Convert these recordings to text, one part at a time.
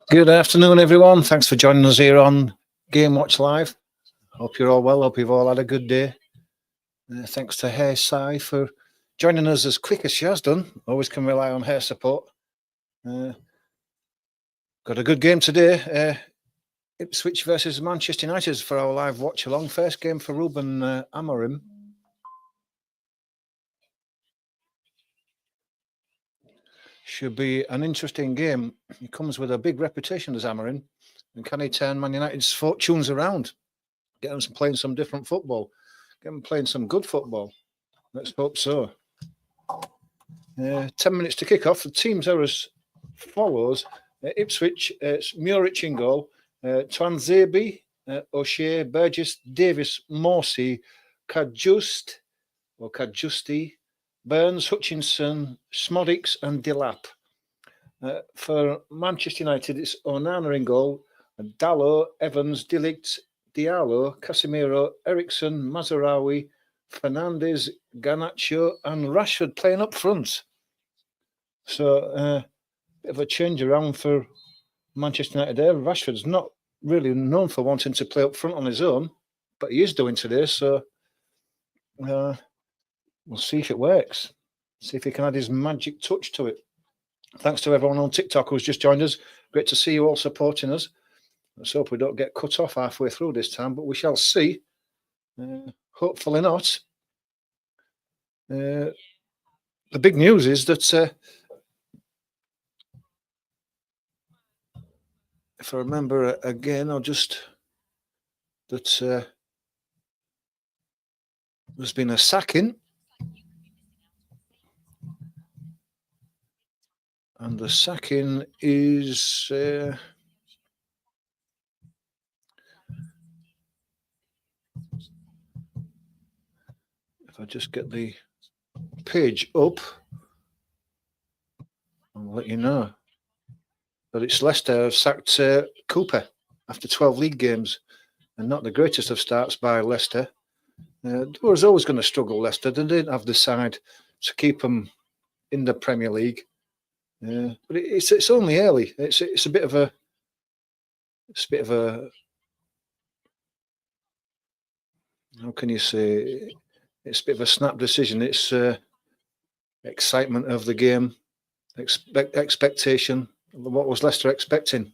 Good afternoon, everyone. Thanks for joining us here on Game Watch Live. Hope you're all well. Hope you've all had a good day. Thanks to Hair Sai for joining us as quick as she has done. Always can rely on her support. Got a good game today. Ipswich versus Manchester United for our live watch along. First game for Ruben Amorim. Should be an interesting game. He comes with a big reputation as Amorim. And can he turn Man United's fortunes around? Get them playing some different football. Get them playing some good football. Let's hope so. 10 minutes to kick off. The teams are as follows. Ipswich, it's Muric in goal. Twanzebe, O'Shea, Burgess, Davis, Morsey, Kajusti, Burns, Hutchinson, Smodics and Delap. For Manchester United, it's Onana in goal. Dallo, Evans, Dilict, Diallo, Casemiro, Ericsson, Mazarawi, Fernandes, Garnacho and Rashford playing up front. So bit of a change around for Manchester United there. Rashford's not really known for wanting to play up front on his own, but he is doing today. So we'll see if it works. See if he can add his magic touch to it. Thanks to everyone on TikTok who's just joined us. Great to see you all supporting us. Let's hope we don't get cut off halfway through this time, but we shall see. Hopefully not. The big news is that if I remember again, there's been a sacking. And the sacking is if I just get the page up, I'll let you know. But it's Leicester have sacked Cooper after 12 league games, and not the greatest of starts by Leicester. They was always going to struggle, Leicester. They didn't have the side to keep them in the Premier League. But it's only early. It's a bit of a how can you say? It's a bit of a snap decision. It's excitement of the game, expectation. What was Leicester expecting?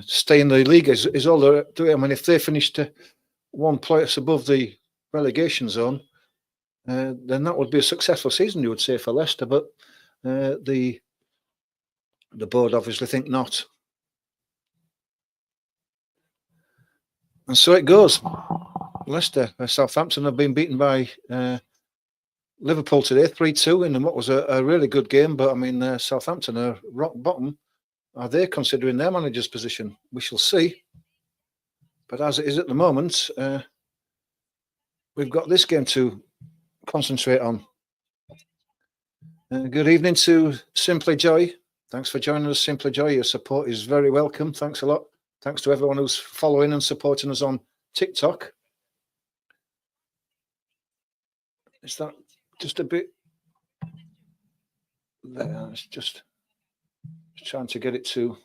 Stay in the league is all they're doing. I mean, if they finished 1 place above the relegation zone, then that would be a successful season, you would say, for Leicester. But the board obviously think not. And so it goes. Leicester, Southampton have been beaten by Liverpool today, 3-2 in what was a really good game. But I mean, Southampton are rock bottom. Are they considering their manager's position? We shall see. But as it is at the moment, we've got this game to concentrate on. Good evening to Simply Joy. Thanks for joining us, Simply Joy. Your support is very welcome. Thanks a lot. Thanks to everyone who's following and supporting us on TikTok. Is that just a bit there? It's just trying to get it to.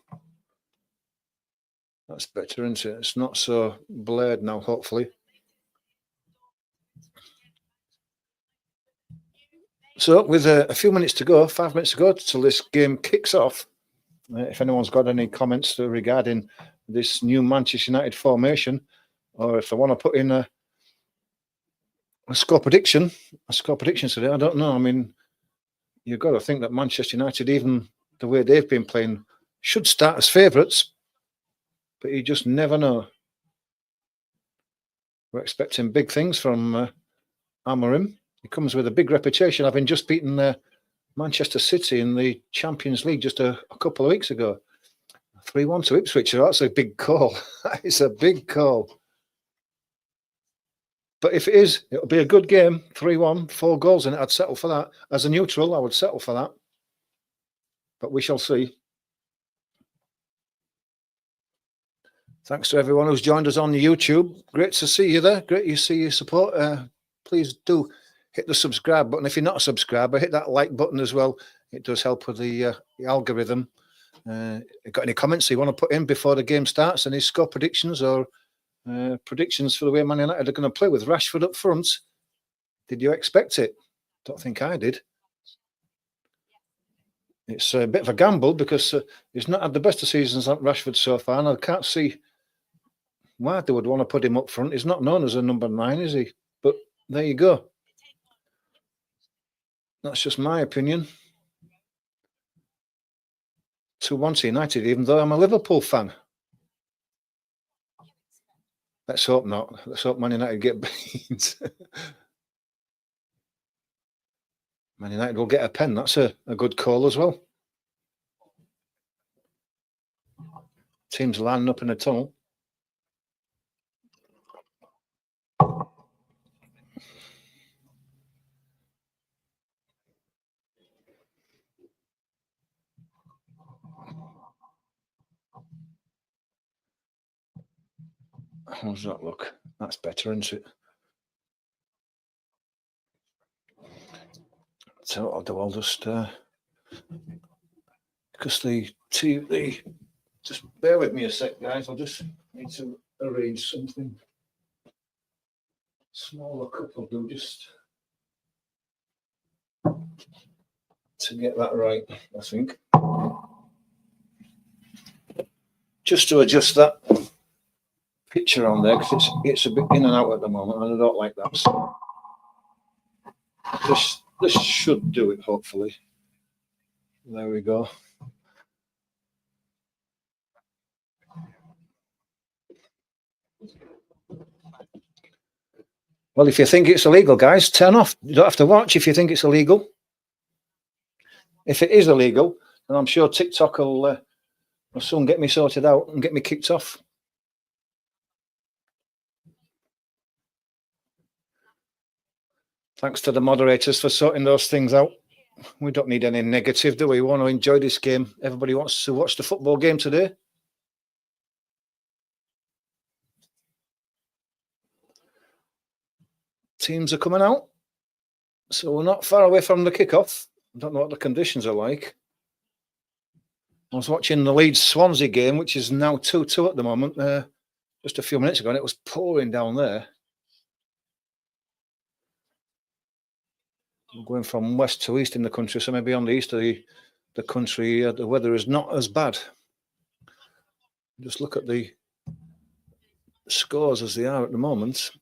That's better, isn't it? It's not so blurred now, hopefully. So with a few minutes to go, 5 minutes to go till this game kicks off, if anyone's got any comments regarding this new Manchester United formation, or if they want to put in a score prediction today, I don't know. I mean, you've got to think that Manchester United, even the way they've been playing, should start as favourites, but you just never know. We're expecting big things from Amorim. He comes with a big reputation, having just beaten Manchester City in the Champions League just a couple of weeks ago. 3-1 to Ipswich. So that's a big call. It's a big call. But if it is, it'll be a good game. 3-1, 4 goals in it. I'd settle for that. As a neutral, I would settle for that. But we shall see. Thanks to everyone who's joined us on YouTube. Great to see you there. Great to see your support. Please do hit the subscribe button. If you're not a subscriber, hit that like button as well. it does help with the algorithm. Got any comments you want to put in before the game starts? Any score predictions or predictions for the way Man United are going to play with Rashford up front? Did you expect it? Don't think I did. It's a bit of a gamble because he's not had the best of seasons like Rashford so far, and I can't see why they would want to put him up front. He's not known as a number 9, is he? But there you go. That's just my opinion. 2-1 to United, even though I'm a Liverpool fan. Let's hope not. Let's hope Man United get beat. Man United will get a pen. That's a good call as well. Teams lining up in a tunnel. How's that look? That's better, isn't it? So I'll just because the just bear with me a sec, guys. I'll just need to arrange something. Smaller cup will do just to get that right, I think. Just to adjust that picture on there because it's a bit in and out at the moment, and I don't like that. So this should do it, hopefully. There we go. Well, if you think it's illegal, guys, turn off. You don't have to watch if you think it's illegal. If it is illegal, then I'm sure TikTok will soon get me sorted out and get me kicked off. Thanks to the moderators for sorting those things out. We don't need any negative, do we? We want to enjoy this game. Everybody wants to watch the football game today. Teams are coming out. So we're not far away from the kickoff. I don't know what the conditions are like. I was watching the Leeds Swansea game, which is now 2-2 at the moment. Just a few minutes ago, and it was pouring down there. We're going from west to east in the country, so maybe on the east of the country, the weather is not as bad. Just look at the scores as they are at the moment.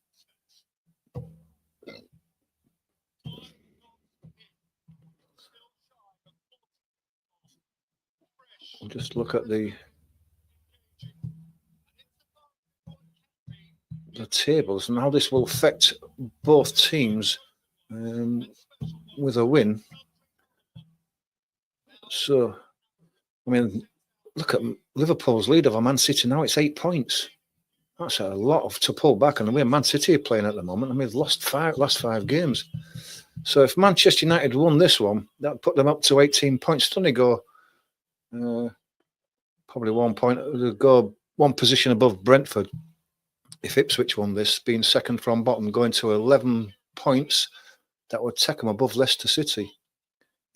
Just look at the tables and how this will affect both teams with a win. So, I mean, look at Liverpool's lead over Man City now. It's 8 points. That's a lot to pull back. And the way Man City are playing at the moment, I mean, they've lost last five games. So if Manchester United won this one, that put them up to 18 points. It's only go probably 1 point. They'll go one position above Brentford. If Ipswich won this, being second from bottom, going to 11 points, that would take them above Leicester City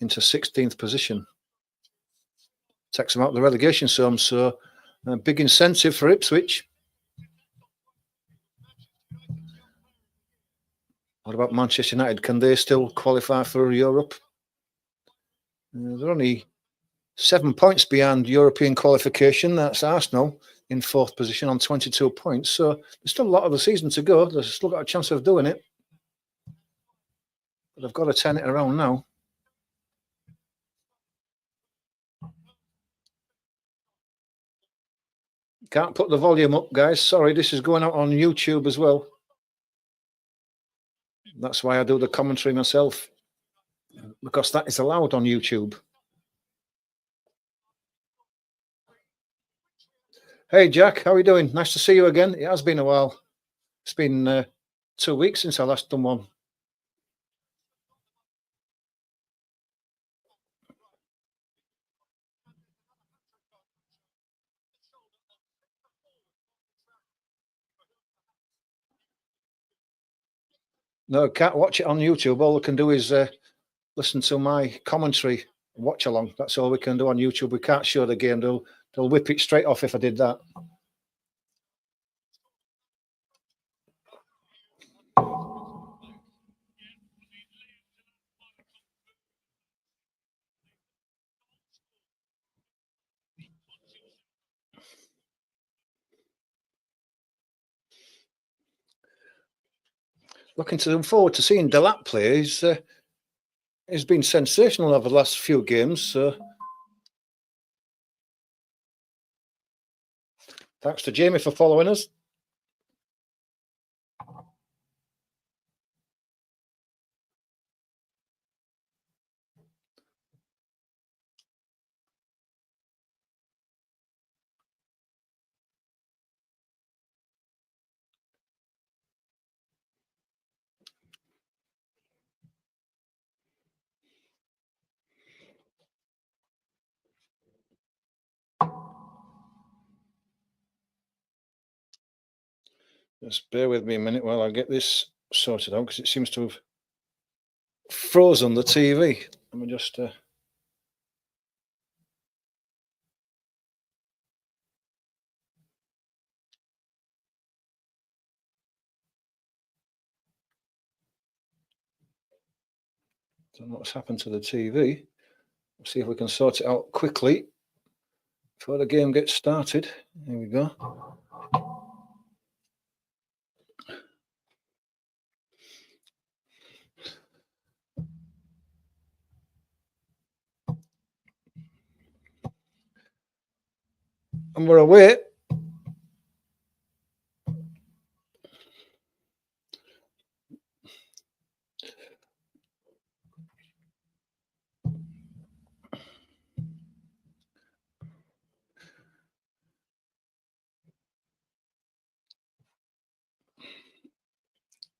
into 16th position. Takes them out of the relegation zone. So a big incentive for Ipswich. What about Manchester United? Can they still qualify for Europe? They're only 7 points behind European qualification. That's Arsenal in fourth position on 22 points. So there's still a lot of the season to go. They've still got a chance of doing it. But they've got to turn it around now. Can't put the volume up, guys. Sorry, this is going out on YouTube as well. That's why I do the commentary myself, because that is allowed on YouTube. Hey, Jack, how are you doing? Nice to see you again. It has been a while. It's been 2 weeks since I last done one. No, can't watch it on YouTube. All I can do is listen to my commentary watch along. That's all we can do on YouTube. We can't show the game. They'll whip it straight off if I did that. Looking forward to seeing Delap play. He's been sensational over the last few games. So thanks to Jamie for following us. Just bear with me a minute while I get this sorted out, because it seems to have frozen the TV. Let me just... don't know what's happened to the TV. Let's see if we can sort it out quickly before the game gets started. Here we go. And we're away.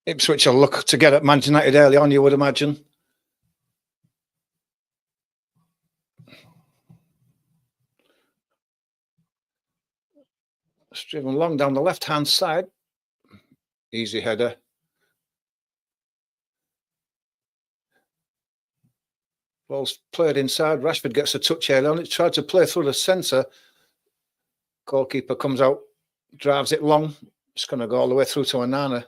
Ipswich will look to get at Man United early on, you would imagine. It's driven long down the left-hand side. Easy header. Ball's played inside. Rashford gets a touch early on it. Tried to play through the centre. Goalkeeper comes out, drives it long. It's going to go all the way through to Onana.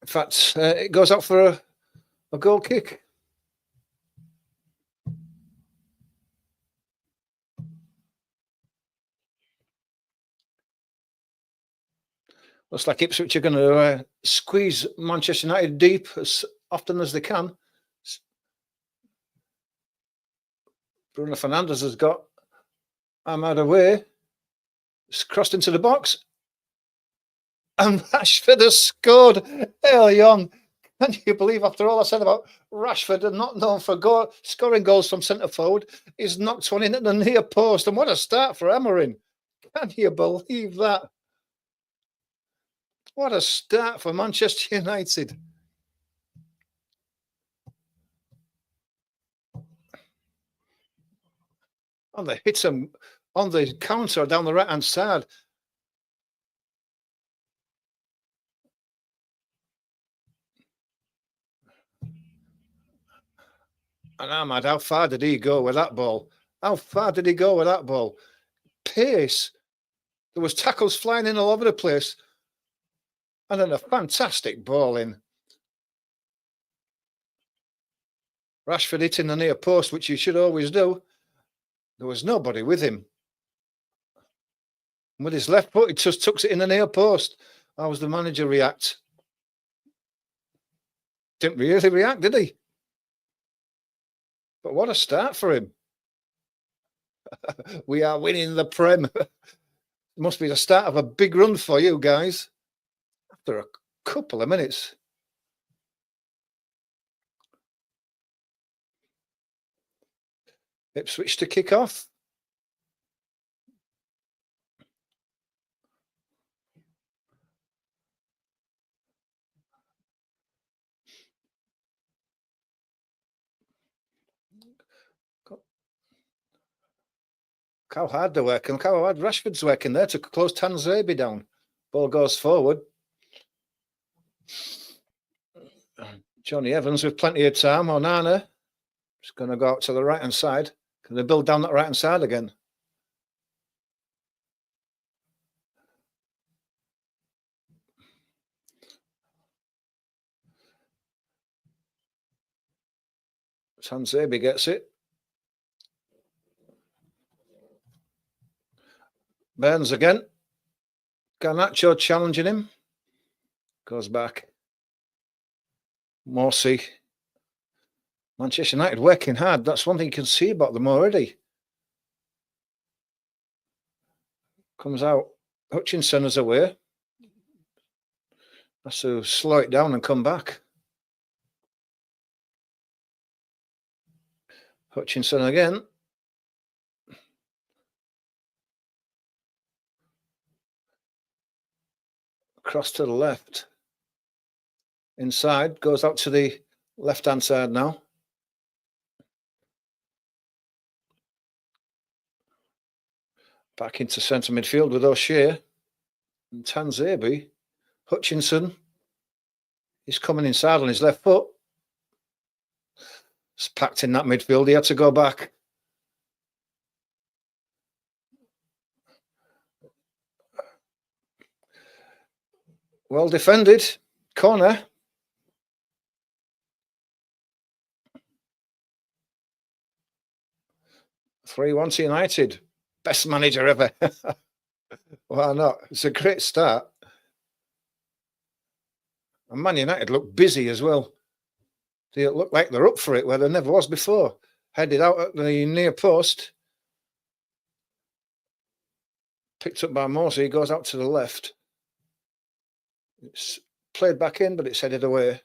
In fact, it goes out for a goal kick. Looks like Ipswich are going to squeeze Manchester United deep as often as they can. Bruno Fernandes has got Ahmad away. It's crossed into the box. And Rashford has scored early on. Can you believe, after all I said about Rashford and not known for scoring goals from centre forward, he's knocked one in at the near post. And what a start for Amorims. Can you believe that? What a start for Manchester United. And they hit him on the counter down the right-hand side. And Ahmad, how far did he go with that ball? How far did he go with that ball? Pace. There was tackles flying in all over the place. And then a fantastic ball in. Rashford hitting the near post, which you should always do. There was nobody with him. With his left foot, he just tucks it in the near post. How was the manager react? Didn't really react, did he? But what a start for him. We are winning the Prem. Must be the start of a big run for you guys. After a couple of minutes. Ipswich to kick off. How hard they're working. How hard Rashford's working there to close Tanzebe down. Ball goes forward. Johnny Evans with plenty of time. Onana It's going to go out to the right-hand side. Can they build down that right-hand side again? Tanzebi gets it. Burns again. Garnacho challenging him. Goes back. Morsey. Manchester United working hard. That's one thing you can see about them already. Comes out. Hutchinson is away. Has to slow it down and come back. Hutchinson again. Cross to the left. Inside. Goes out to the left-hand side now. Back into centre midfield with O'Shea. And Tanzebi. Hutchinson. He's coming inside on his left foot. It's packed in that midfield. He had to go back. Well defended. Corner. (3-1) to United. Best manager ever. Why not? It's a great start. And Man United look busy as well. They look like they're up for it where there never was before. Headed out at the near post. Picked up by Morsey. Goes out to the left. It's played back in, but it's headed away.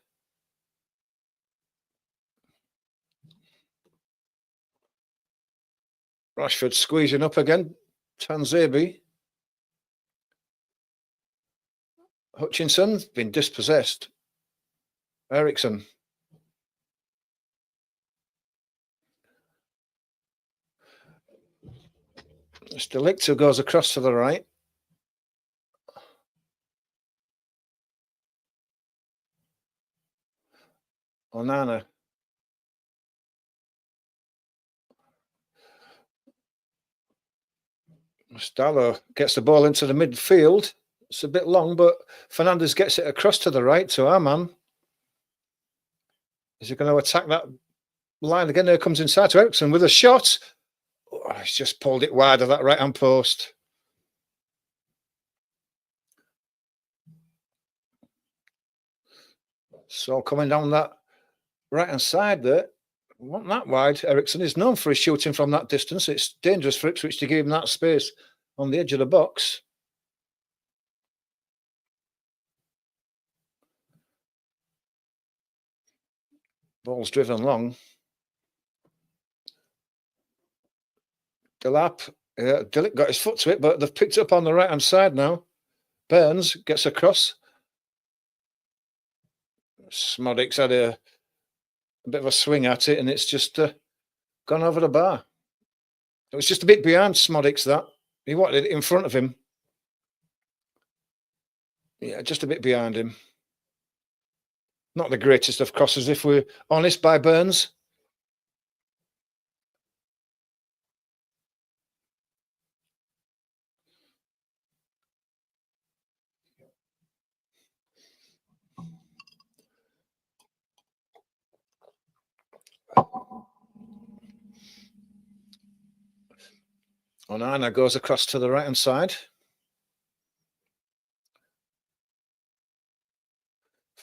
Rashford squeezing up again. Tanzebi. Hutchinson's been dispossessed. Ericsson. It's Delict who goes across to the right. Onana. Stallo gets the ball into the midfield. It's a bit long, but Fernandes gets it across to the right to our man. Is he going to attack that line again? There comes inside to Ericsson with a shot. Oh, he's just pulled it wide of that right-hand post. So coming down that right-hand side there, not that wide. Ericsson is known for his shooting from that distance. It's dangerous for Ipswich to give him that space on the edge of the box. Ball's driven long. Delap, Delic got his foot to it, but they've picked it up on the right-hand side now. Burns gets across. Smodic's had a bit of a swing at it, and it's just gone over the bar. It was just a bit behind Smodic's, that. He wanted it in front of him. Yeah, just a bit behind him. Not the greatest of crosses, if we're honest, by Burns. Onana goes across to the right-hand side.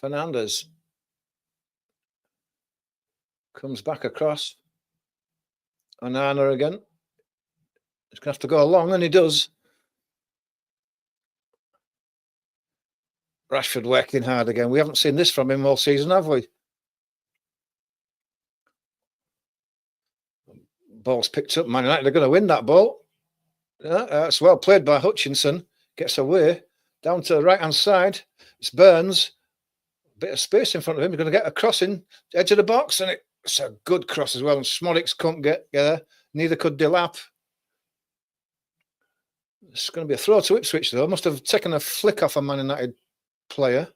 Fernandes comes back across. Onana again. He's going to have to go along, and he does. Rashford working hard again. We haven't seen this from him all season, have we? Ball's picked up. Man United are going to win that ball. That's well played by Hutchinson. Gets away. Down to the right-hand side. It's Burns. Bit of space in front of him. He's going to get a crossing, edge of the box, and it's a good cross as well. And Smodics couldn't get there. Neither could Delap. It's going to be a throw to Ipswich, though. Must have taken a flick off a Man United player.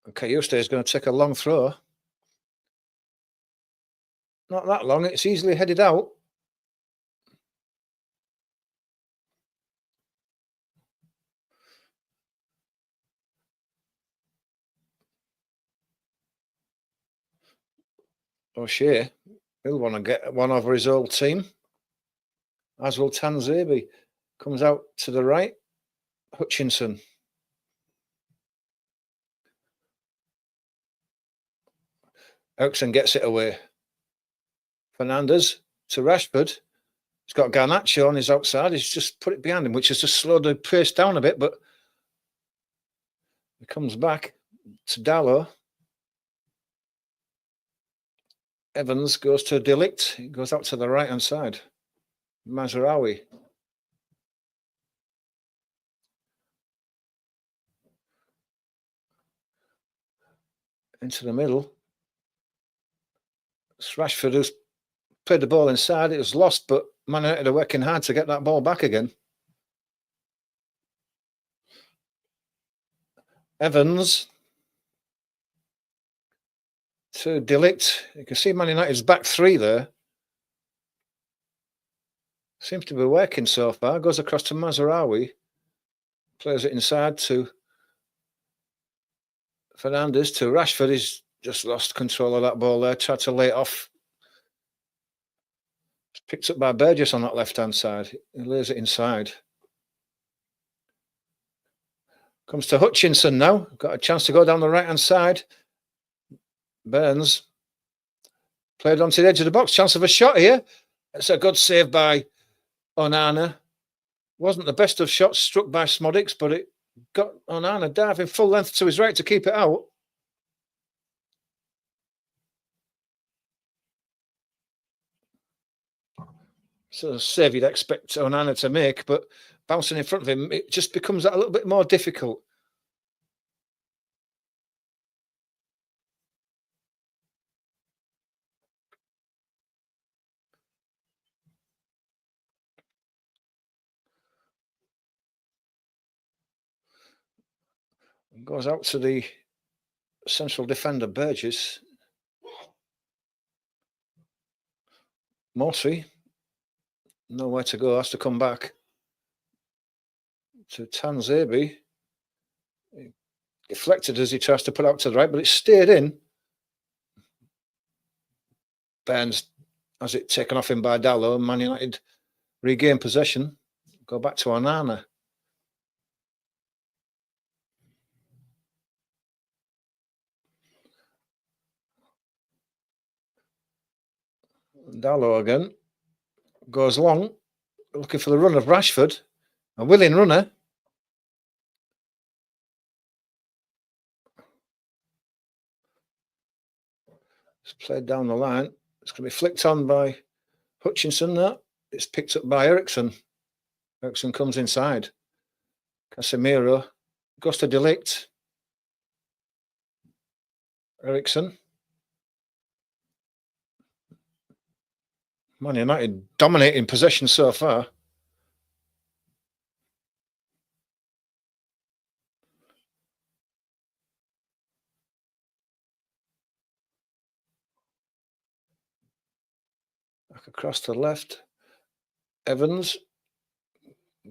Okay, Eustace is going to take a long throw. Not that long, it's easily headed out. O'Shea, he'll want to get one over his old team. As will Tanzebe. Comes out to the right. Hutchinson. Ericsson gets it away. Fernandez to Rashford. He's got Garnacho on his outside. He's just put it behind him, which has just slowed the pace down a bit, but he comes back to Dalot. Evans goes to Delict. He goes out to the right-hand side. Mazraoui. Into the middle. It's Rashford who's played the ball inside. It was lost, but Man United are working hard to get that ball back again. Evans to Delict. You can see Man United's back three there. Seems to be working so far. Goes across to Mazraoui. Plays it inside to Fernandez to Rashford. He's just lost control of that ball there. Tried to lay it off. Picked up by Burgess on that left-hand side. He lays it inside. Comes to Hutchinson now. Got a chance to go down the right-hand side. Burns played onto the edge of the box. Chance of a shot here. It's a good save by Onana. Wasn't the best of shots struck by Smodics, but it got Onana diving full length to his right to keep it out. So a save you'd expect Onana to make, but bouncing in front of him, it just becomes a little bit more difficult. Goes out to the central defender, Burgess. Morsey, nowhere to go, has to come back to Tanzebe. Deflected as he tries to put out to the right, but it stayed in. Burns has it taken off him by Dalot. Man United regain possession. Go back to Onana. Dalot again. Goes long. Looking for the run of Rashford. A willing runner. It's played down the line. It's going to be flicked on by Hutchinson. That it's picked up by Ericsson. Ericsson comes inside. Casemiro goes to Delict. Ericsson. Man United dominating possession so far. Back across to the left. Evans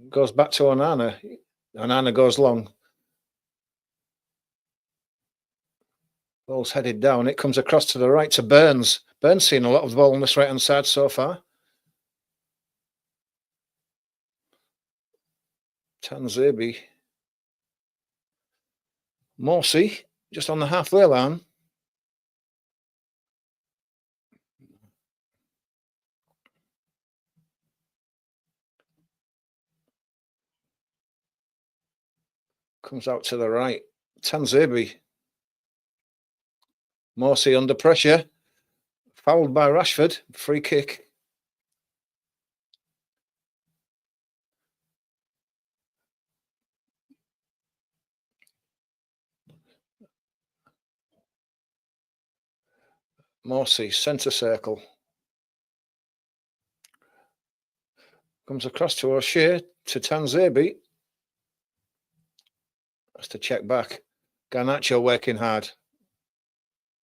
goes back to Onana. Onana goes long. Ball's headed down. It comes across to the right to Burns. Burns seen a lot of the ball on this right-hand side so far. Tanzebe. Morsey, just on the halfway line. Comes out to the right. Tanzebe. Morsey under pressure. Fouled by Rashford. Free kick. Morsey, centre circle. Comes across to O'Shea, to Tanzebe. Has to check back. Garnacho working hard.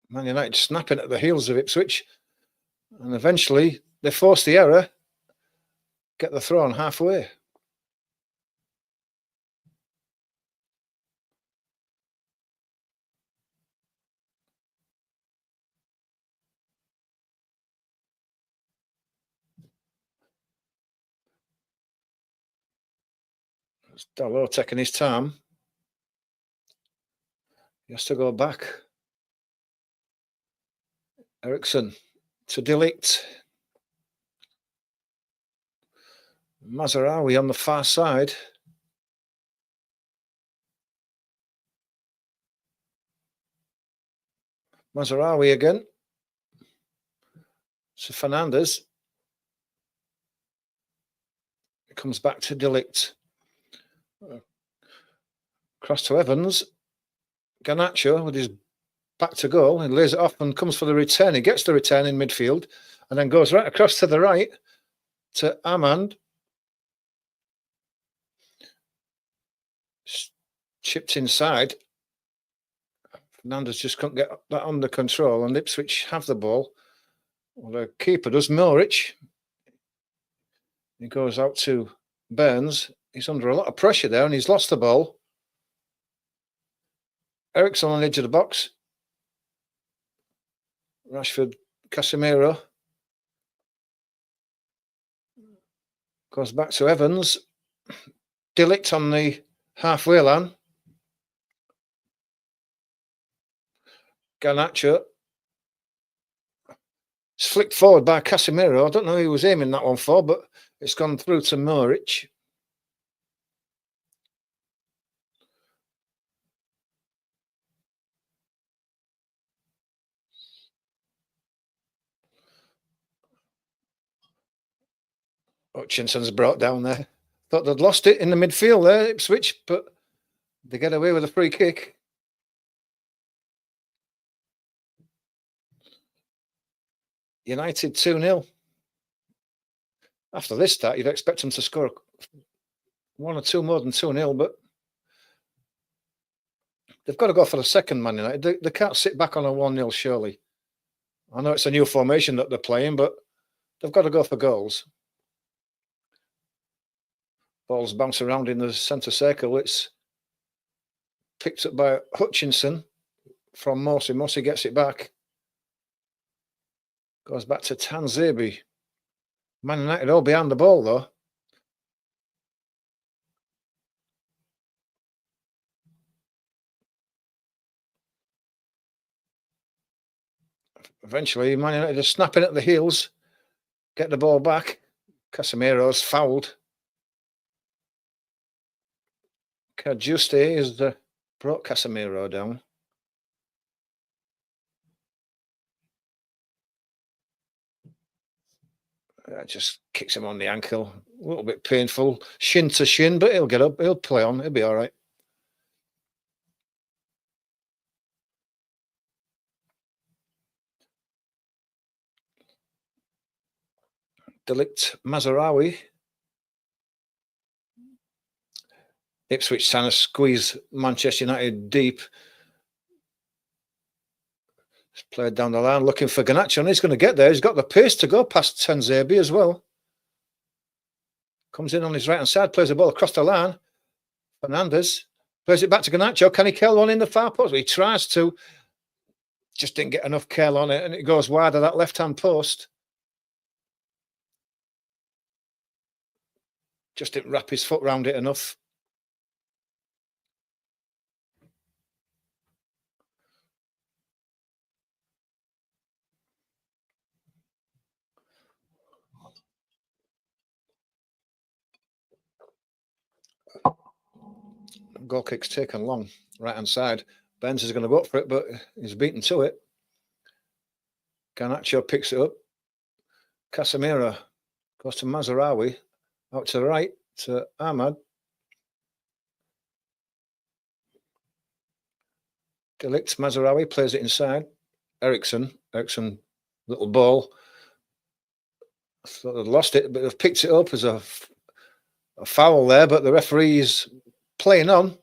Man United snapping at the heels of Ipswich. And eventually they force the error, get the throw on halfway. Dalot taking his time. He has to go back. Ericsson to Delict. Mazarawi on the far side. Mazarawi again. So Fernandez. It comes back to Delict. Cross to Evans. Garnacho with his back to goal. He lays it off and comes for the return. He gets the return in midfield and then goes right across to the right to Amand. Chipped inside. Fernandez just couldn't get that under control, and Ipswich have the ball. Well, the keeper does. Milrich. He goes out to Burns. He's under a lot of pressure there, and he's lost the ball. Ericsson on the edge of the box. Rashford, Casemiro. Goes back to Evans. Delict on the halfway line. Garnacho. It's flicked forward by Casemiro. I don't know who he was aiming that one for, but it's gone through to Milrich. Hutchinson's brought down there. Thought they'd lost it in the midfield there, Ipswich, but they get away with a free kick. United 2-0. After this start, you'd expect them to score one or two more than 2-0, but they've got to go for the second, Man United. They can't sit back on a 1-0, surely. I know it's a new formation that they're playing, but they've got to go for goals. Ball's bounce around in the centre circle. It's picked up by Hutchinson from Morsey. Morsey gets it back. Goes back to Tanzebi. Man United all behind the ball, though. Eventually, Man United are snapping at the heels. Get the ball back. Casemiro's fouled. Cajuste has brought Casemiro down. That just kicks him on the ankle. A little bit painful. Shin to shin, but he'll get up. He'll play on. He'll be all right. Delict Mazarawi. Ipswich trying to squeeze Manchester United deep. He's played down the line looking for Garnacho, and he's going to get there. He's got the pace to go past Tanzebi as well. Comes in on his right-hand side, plays the ball across the line. Fernandez plays it back to Garnacho. Can he curl one in the far post? He tries to. Just didn't get enough curl on it, and it goes wide of that left-hand post. Just didn't wrap his foot round it enough. Goal kick's taken long, right-hand side. Benz is going to go up for it, but he's beaten to it. Garnacho picks it up. Casemiro goes to Mazarawi. Out to the right to Ahmad. Delict Mazarawi plays it inside. Ericsson, little ball. I thought they'd lost it, but they've picked it up as a foul there, but the referee's playing on.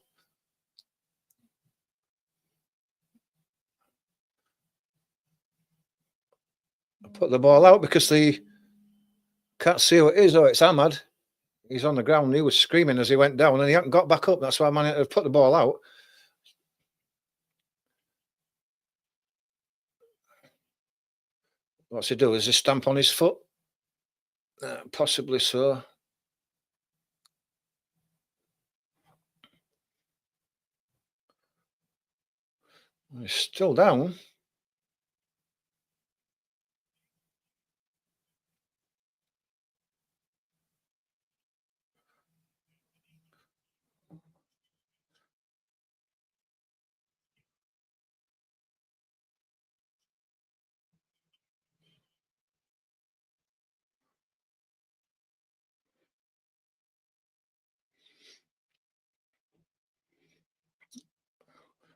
put the ball out because they can't see who it is. Oh, it's Ahmad. He's on the ground. He was screaming as he went down and he hadn't got back up. That's why Man United have put the ball out. What's he do? Is he stamp on his foot? Possibly so. He's still down.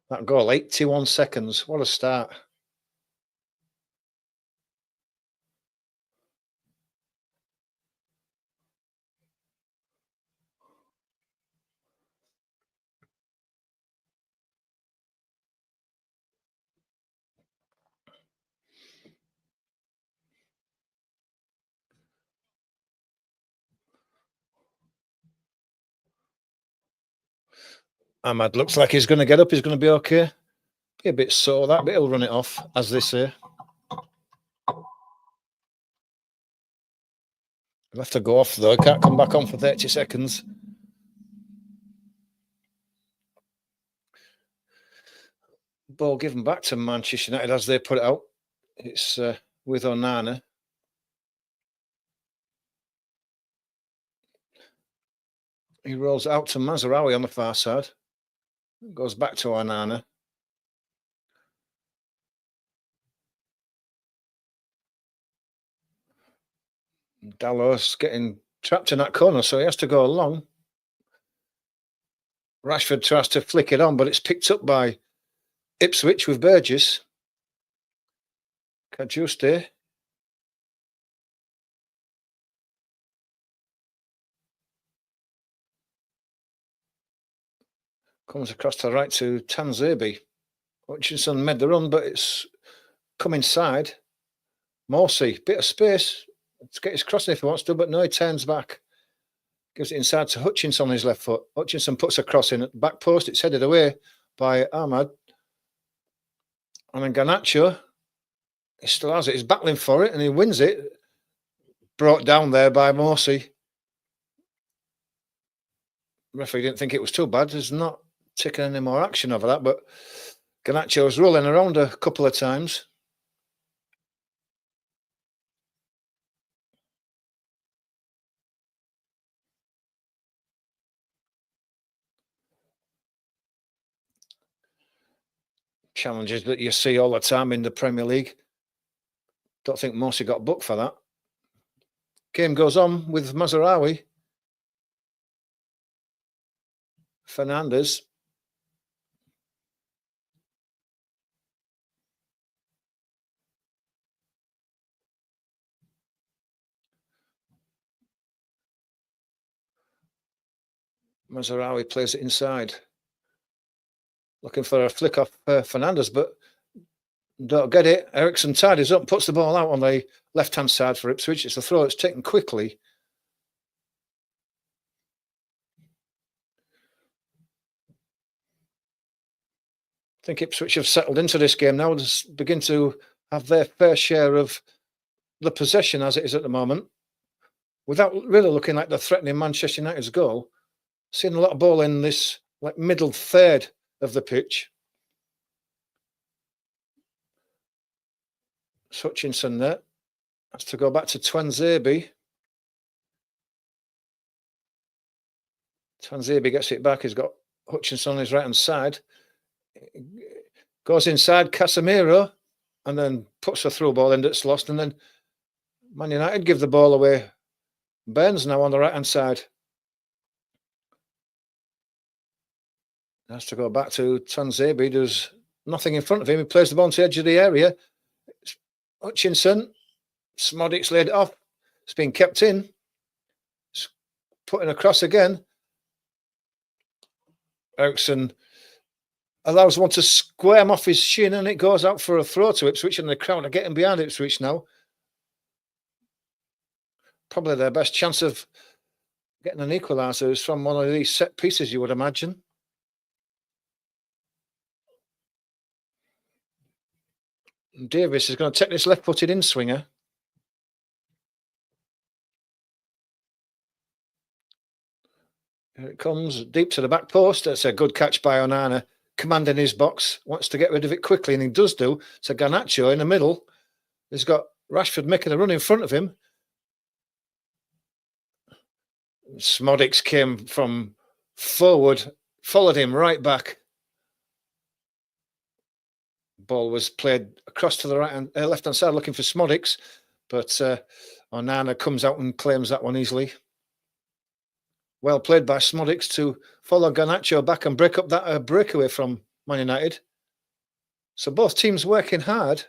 That goal, 81 seconds. What a start. Ahmad looks like he's going to get up. He's going to be okay. Be a bit sore, that, but he'll run it off, as they say. He'll have to go off, though. He can't come back on for 30 seconds. Ball given back to Manchester United as they put it out. It's with Onana. He rolls out to Mazraoui on the far side. Goes back to Onana. Dalot's getting trapped in that corner, so he has to go along. Rashford tries to flick it on, but it's picked up by Ipswich with Burgess. Cajuste. Comes across to the right to Tanzebi. Hutchinson made the run, but it's come inside. Morsey, bit of space to get his crossing if he wants to, but no, he turns back. Gives it inside to Hutchinson on his left foot. Hutchinson puts a cross in at the back post. It's headed away by Ahmad. And then Garnacho, he still has it. He's battling for it and he wins it. Brought down there by Morsey. The referee didn't think it was too bad. There's not taken any more action over that, but Garnacho's rolling around a couple of times. Challenges that you see all the time in the Premier League. Don't think Morsey got booked for that. Game goes on with Mazraoui. Fernandes. Mazraoui plays it inside. Looking for a flick off Fernandes, but don't get it. Eriksson tidies up, puts the ball out on the left-hand side for Ipswich. It's a throw that's taken quickly. I think Ipswich have settled into this game now and begin to have their fair share of the possession as it is at the moment, without really looking like they're threatening Manchester United's goal. Seen a lot of ball in this like middle third of the pitch. Hutchinson there has to go back to Twanzebe. Twanzebe gets it back. He's got Hutchinson on his right hand side. Goes inside Casemiro and then puts a through ball in that's lost. And then Man United give the ball away. Burns now on the right hand side. Has to go back to Tanzebi. There's nothing in front of him. He plays the ball to the edge of the area. Hutchinson. Smodic's laid it off. It's been kept in. It's putting across again. Eriksson allows one to square him off his shin and it goes out for a throw to Ipswich and the crowd are getting behind Ipswich now. Probably their best chance of getting an equaliser is from one of these set pieces, you would imagine. Davis is going to take this left-footed in-swinger. Here it comes, deep to the back post. That's a good catch by Onana, commanding his box. Wants to get rid of it quickly, and he does do. So Garnacho in the middle. He's got Rashford making a run in front of him. Smodics came from forward, followed him right back. Ball was played across to the left-hand side looking for Smodics, but Onana comes out and claims that one easily. Well played by Smodics to follow Garnacho back and break up that breakaway from Man United. So both teams working hard.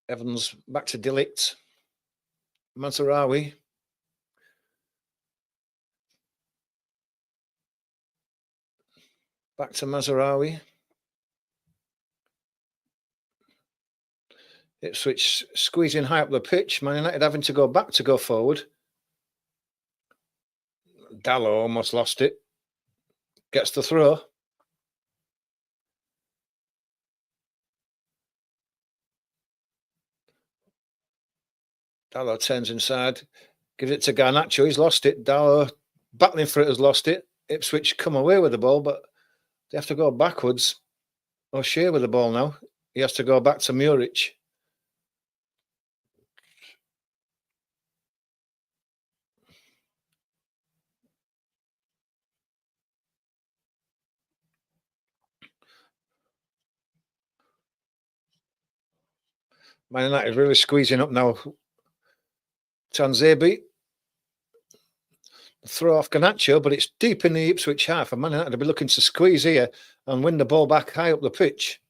Evans back to Delict. Mazraoui. Back to Mazraoui. Ipswich squeezing high up the pitch. Man United having to go back to go forward. Dallo almost lost it. Gets the throw. Dallo turns inside. Gives it to Garnacho. He's lost it. Dallo battling for it has lost it. Ipswich come away with the ball, but they have to go backwards. O'Shea with the ball now. He has to go back to Muric. Man United really squeezing up now. Tanzebi. Throw off Garnacho, but it's deep in the Ipswich half. And Man United will be looking to squeeze here and win the ball back high up the pitch.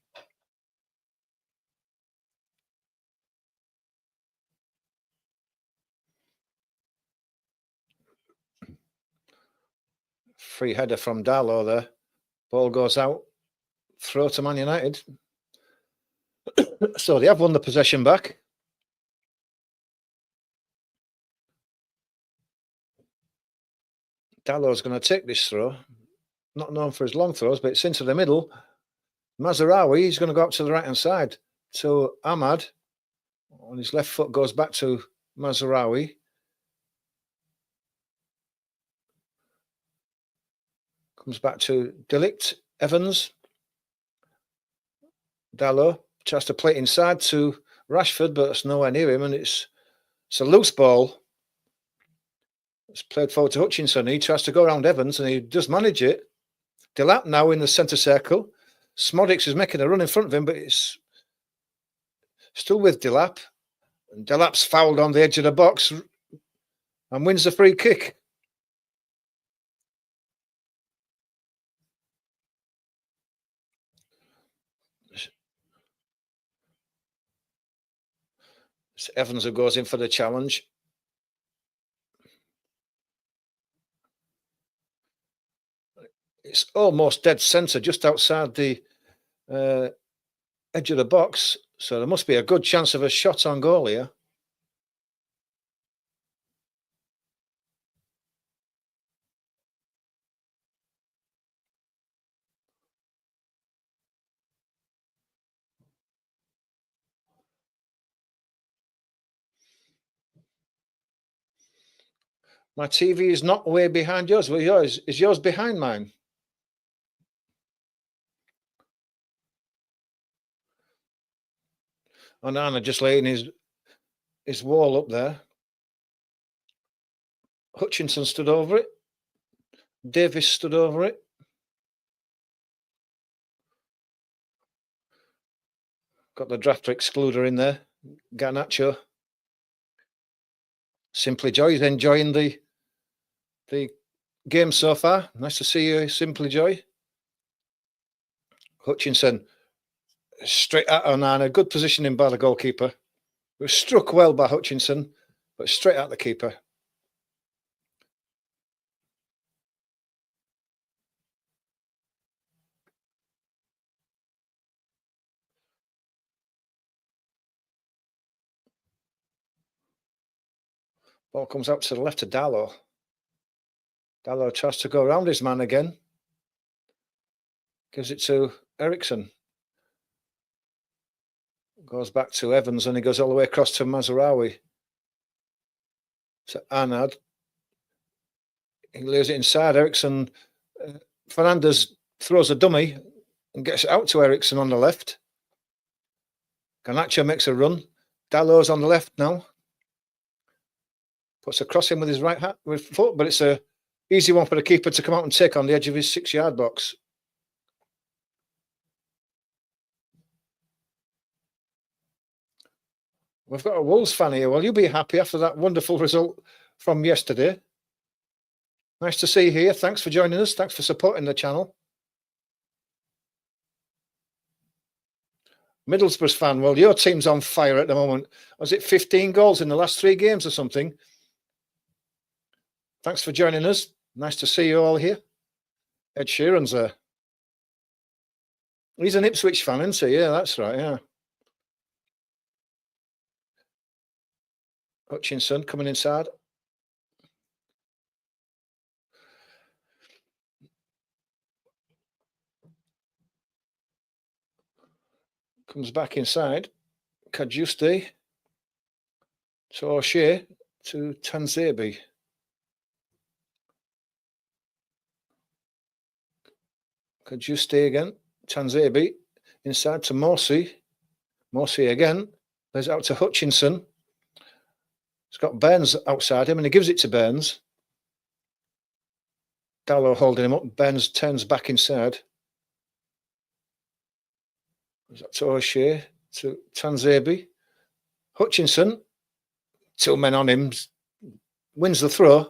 Free header from Dallo there. Ball goes out. Throw to Man United. So they have won the possession back. Dallo's going to take this throw. Not known for his long throws, but it's into the middle. Mazraoui, he's going to go up to the right-hand side. So Ahmad, on his left foot, goes back to Mazraoui. Comes back to Delict, Evans. Dallo tries to play it inside to Rashford, but it's nowhere near him, and it's a loose ball. It's played forward to Hutchinson. He tries to go around Evans, and he does manage it. Delap now in the centre circle. Smodics is making a run in front of him, but it's still with Delap. And Delap's fouled on the edge of the box and wins the free kick. It's Evans who goes in for the challenge. It's almost dead centre, just outside the edge of the box. So there must be a good chance of a shot on goal here. My TV is not way behind yours. Well, is yours behind mine? Onana just laying his wall up there. Hutchinson stood over it. Davis stood over it. Got the draft excluder in there. Garnacho. Simply Joy is enjoying the game so far. Nice to see you, Simply Joy. Hutchinson straight at Onana. Good positioning by the goalkeeper. It was struck well by Hutchinson, but straight at the keeper. Ball comes out to the left of Dalot. Dalot tries to go around his man again. Gives it to Ericsson. Goes back to Evans and he goes all the way across to Mazraoui. To Arnaud. He lays it inside. Ericsson. Fernandez throws a dummy and gets it out to Ericsson on the left. Garnacho makes a run. Dalot's on the left now. Puts a cross in with his right hand, with foot, but it's a easy one for the keeper to come out and take on the edge of his 6-yard box. We've got a Wolves fan here. Well, you'll be happy after that wonderful result from yesterday. Nice to see you here. Thanks for joining us. Thanks for supporting the channel. Middlesbrough's fan. Well, your team's on fire at the moment. Was it 15 goals in the last 3 games or something? Thanks for joining us. Nice to see you all here. Ed Sheeran's there. He's an Ipswich fan, isn't he? Yeah, that's right, yeah. Hutchinson coming inside. Comes back inside. Kajuste to O'Shea to Tanzebi. Kajuste again. Tanzebi inside to Morsi. Morsi again. There's out to Hutchinson. He's got Burns outside him and he gives it to Burns. Dalot holding him up. Burns turns back inside. To O'Shea, to Tanzebi. Hutchinson, 2 men on him, wins the throw.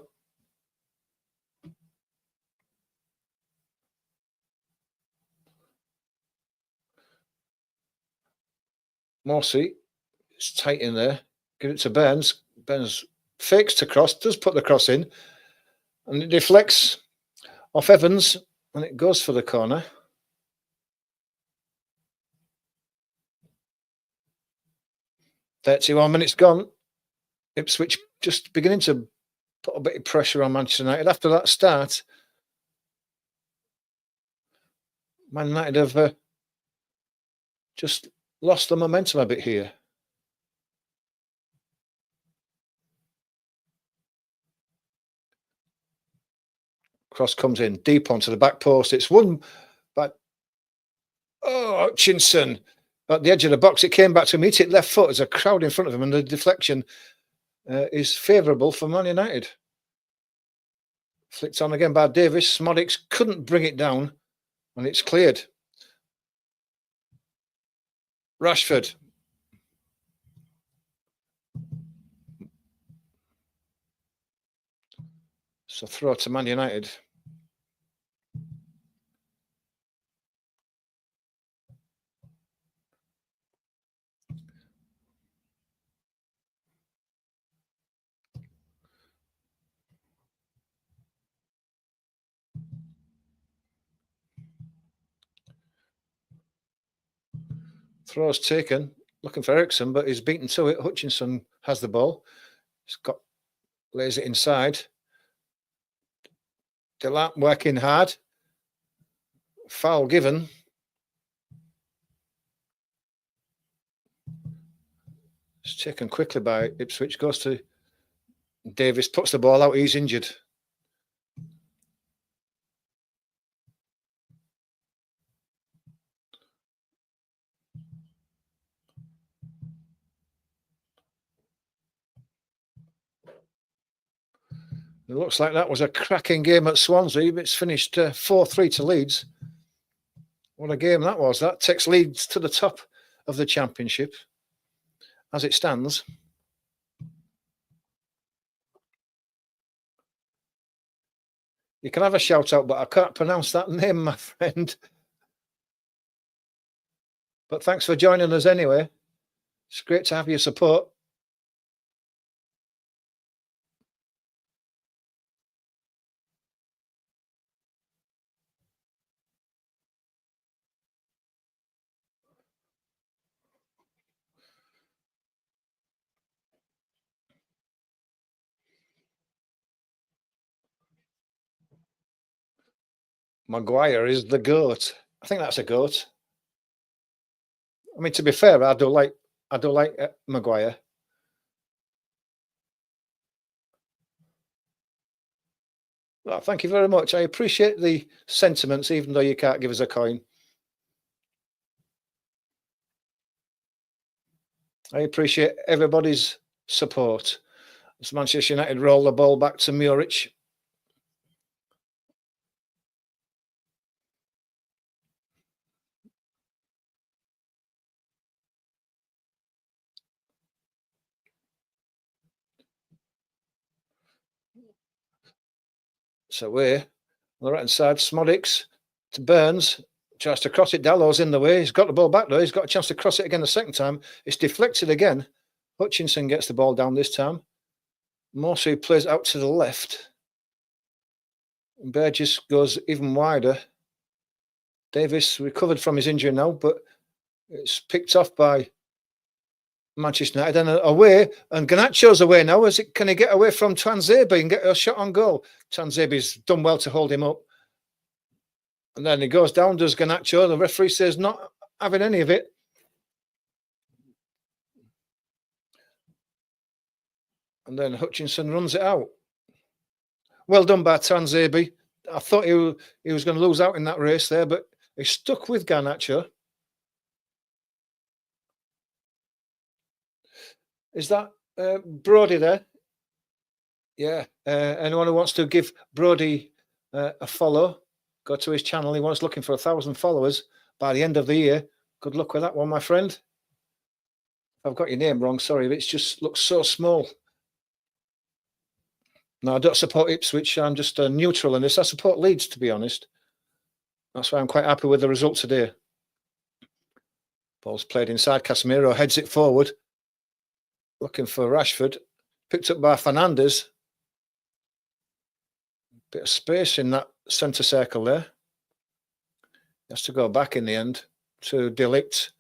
Morsi, it's tight in there. Give it to Burns. Burns fakes to cross, does put the cross in, and it deflects off Evans, and it goes for the corner. "31 minutes gone. Ipswich just beginning to put a bit of pressure on Manchester United. After that start, Man United have just lost the momentum a bit here. Cross comes in deep onto the back post. It's won by Hutchinson at the edge of the box. It came back to him. Hit it left foot. There's a crowd in front of him, and the deflection is favourable for Man United. Flicked on again by Davis. Smodics couldn't bring it down, and it's cleared. Rashford. So throw to Man United. Throw's taken, looking for Ericsson, but he's beaten to it. Hutchinson has the ball. Lays it inside. Delap working hard. Foul given. It's taken quickly by Ipswich. Goes to Davis, puts the ball out. He's injured. It looks like that was a cracking game at Swansea. It's finished 4-3 to Leeds. What a game that was. That takes Leeds to the top of the Championship as it stands. You can have a shout out, but I can't pronounce that name, my friend. But thanks for joining us anyway. It's great to have your support. Maguire is the goat. I think that's a goat. I mean, to be fair, I do like Maguire. Well, thank you very much. I appreciate the sentiments, even though you can't give us a coin. I appreciate everybody's support. As Manchester United roll the ball back to Amorims. So we're on the right hand side, Smodics to Burns. Tries to cross it. Dallow's in the way. He's got the ball back though. He's got a chance to cross it again the second time. It's deflected again. Hutchinson gets the ball down this time. Morsey plays out to the left. Burgess goes even wider. Davis recovered from his injury now, but it's picked off by Manchester United and away. And Garnacho's away now. Can he get away from Tuanzebe and get a shot on goal? Tuanzebe's done well to hold him up. And then he goes down, does Garnacho. The referee says not having any of it. And then Hutchinson runs it out. Well done by Tuanzebe. I thought he was going to lose out in that race there, but he stuck with Garnacho. Is that Brody there? Yeah. Anyone who wants to give Brody a follow, go to his channel. He wants looking for 1,000 followers by the end of the year. Good luck with that one, my friend. I've got your name wrong. Sorry, but it just looks so small. No, I don't support Ipswich. I'm just neutral in this. I support Leeds, to be honest. That's why I'm quite happy with the result today. Ball's played inside. Casemiro heads it forward. Looking for Rashford. Picked up by Fernandes. Bit of space in that centre circle there. He has to go back in the end to Delict.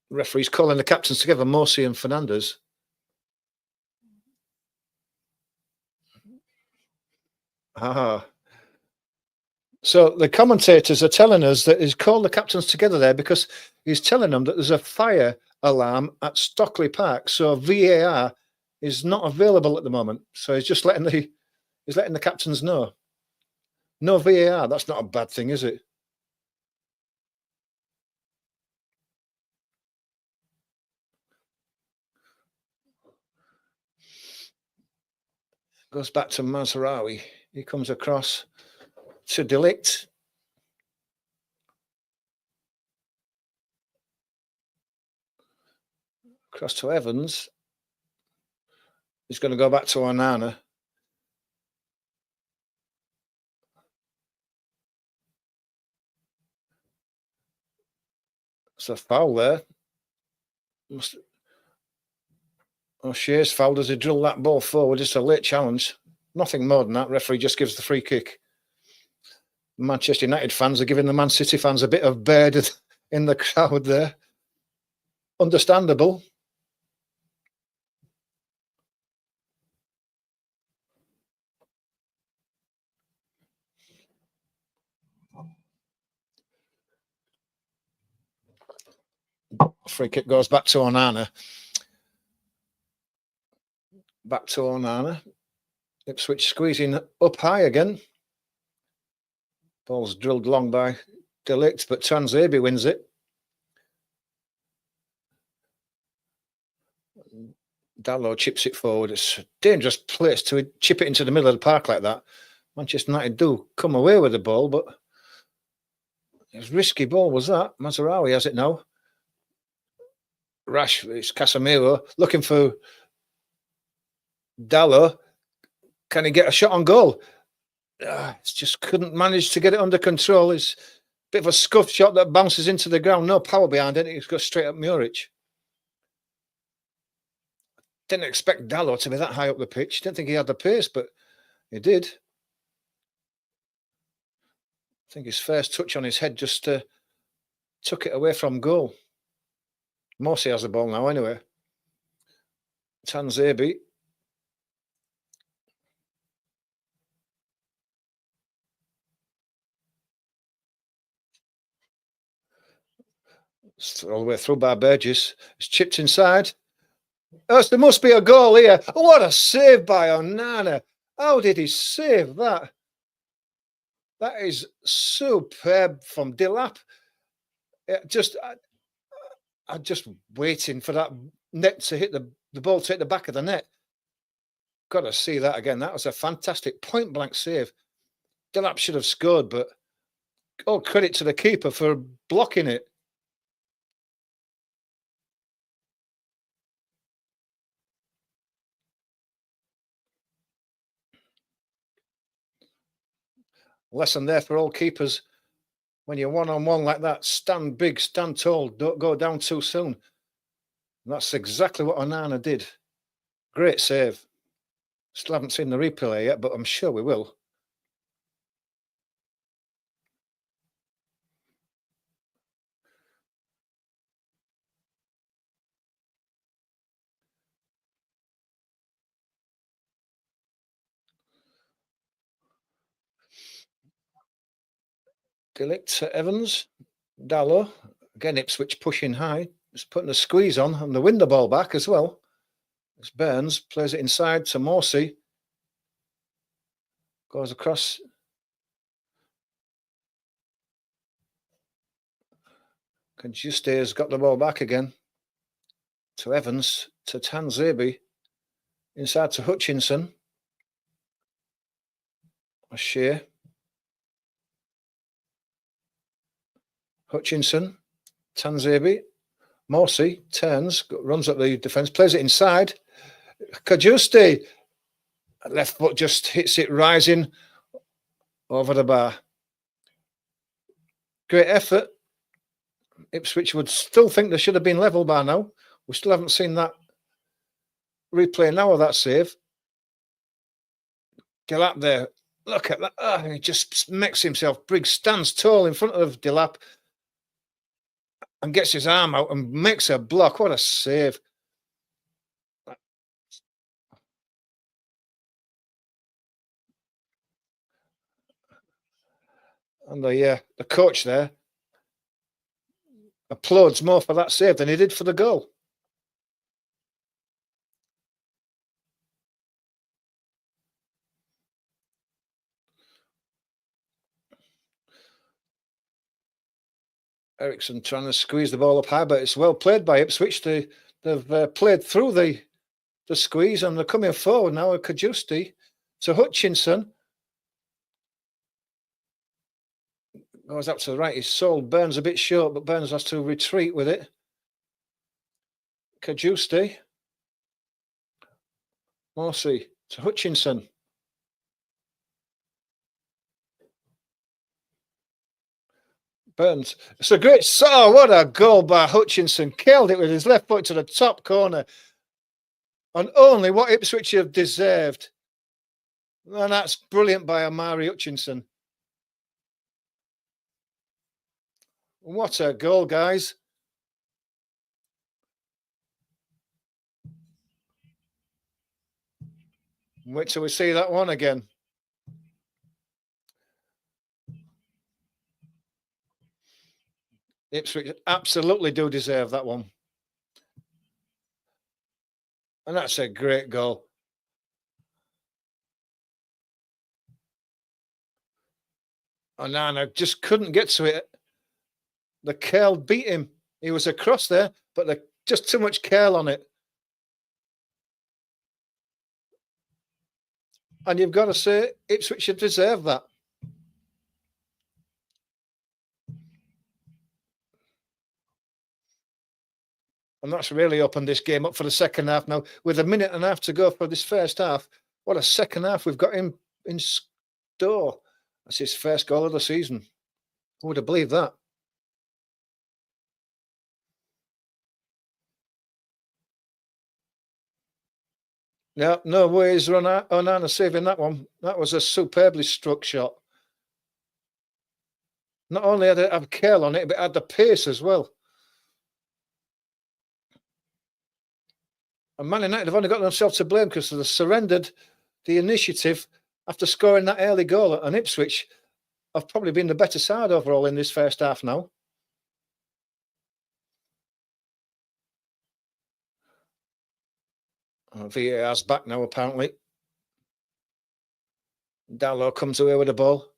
Referee's calling the captains together, Morsey and Fernandes. So the commentators are telling us that he's called the captains together there because he's telling them that there's a fire alarm at Stockley Park. So VAR is not available at the moment. So he's just letting the captains know. No VAR. That's not a bad thing, is it? Goes back to Mazraoui. He comes across to Delict. Across to Evans. He's going to go back to Onana. It's a foul there. Shear's fouled as he drilled that ball forward. It's a late challenge. Nothing more than that. Referee just gives the free kick. Manchester United fans are giving the Man City fans a bit of bird in the crowd there. Understandable. Free kick goes back to Onana. Back to Onana. Ipswich squeezing up high again. Ball's drilled long by Delict, but Tuanzebe wins it. Dallow chips it forward. It's a dangerous place to chip it into the middle of the park like that. Manchester United do come away with the ball, but it's a risky ball, was that? Mazraoui has it now. It's Casemiro looking for Dallow. Can he get a shot on goal? Just couldn't manage to get it under control. It's a bit of a scuff shot that bounces into the ground. No power behind it. It's got straight up Muric. Didn't expect Dallo to be that high up the pitch. Didn't think he had the pace, but he did. I think his first touch on his head just took it away from goal. Morsey has the ball now anyway. Tanzebi. It's all the way through by Burgess. It's chipped inside. Oh, there must be a goal here. Oh, what a save by Onana. How did he save that? That is superb from Delap. I'm just waiting for that net to hit the ball to hit the back of the net. Got to see that again. That was a fantastic point-blank save. Delap should have scored, but all credit to the keeper for blocking it. Lesson there for all keepers. When you're one-on-one like that, stand big, stand tall, don't go down too soon. And that's exactly what Onana did. Great save. Still haven't seen the replay yet, but I'm sure we will. Delict to Evans. Dallo. Again, Ipswich pushing high. Just putting a squeeze on and they win the ball back as well. As Burns plays it inside to Morsey. Goes across. Conjuste has got the ball back again. To Evans. To Tanzebi. Inside to Hutchinson. Shear. Hutchinson. Tanzebi. Morsey turns, runs up the defence, plays it inside. Kajusti, left foot just hits it rising over the bar. Great effort. Ipswich would still think they should have been level by now. We still haven't seen that replay now of that save. Delap there. Look at that. Oh, he just makes himself big, stands tall in front of Delap and gets his arm out and makes a block. What a save. And the coach there applauds more for that save than he did for the goal. Ericsson trying to squeeze the ball up high, but it's well played by Ipswich. They've played through the squeeze and they're coming forward now. Kajusti to Hutchinson. Goes up to the right. His soul Burns a bit short, but Burns has to retreat with it. Kajusti. Morsey to Hutchinson. Burns. It's a great... Oh, what a goal by Hutchinson. Killed it with his left foot to the top corner. And only what Ipswich have deserved. And that's brilliant by Amari Hutchinson. What a goal, guys. Wait till we see that one again. Ipswich absolutely do deserve that one. And that's a great goal. Onana just couldn't get to it. The curl beat him. He was across there, but just too much curl on it. And you've got to say, Ipswich should deserve that. And that's really opened this game up for the second half now. With a minute and a half to go for this first half, What a second half we've got him in store. That's his first goal of the season. Who would have believed that? No ways Onana saving that one. That was a superbly struck shot. Not only had it have curl on it, but it had the pace as well. And Man United have only got themselves to blame because they surrendered the initiative after scoring that early goal. And Ipswich have probably been the better side overall in this first half now. VAR's back now, apparently. Dalot comes away with the ball.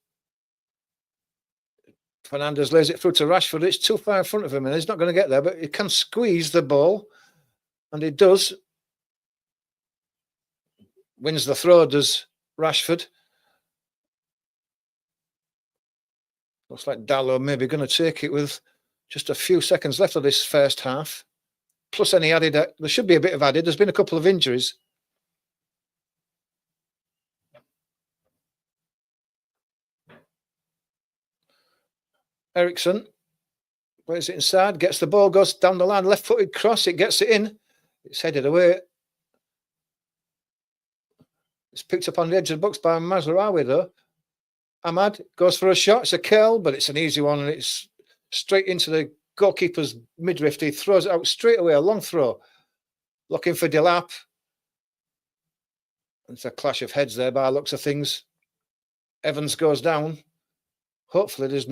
Fernandes lays it through to Rashford. It's too far in front of him and he's not going to get there, but he can squeeze the ball. And he does. Wins the throw, does Rashford. Looks like Dalot maybe going to take it with just a few seconds left of this first half. Plus any added, there should be a bit of added. There's been a couple of injuries. Ericsson plays it inside, gets the ball, goes down the line, left-footed cross, it gets it in. It's headed away. It's picked up on the edge of the box by Mazraoui, though. Ahmad goes for a shot. It's a curl, but it's an easy one, and it's straight into the goalkeeper's midriff. He throws it out straight away, a long throw. Looking for Delap. It's a clash of heads there by the looks of things. Evans goes down. Hopefully there's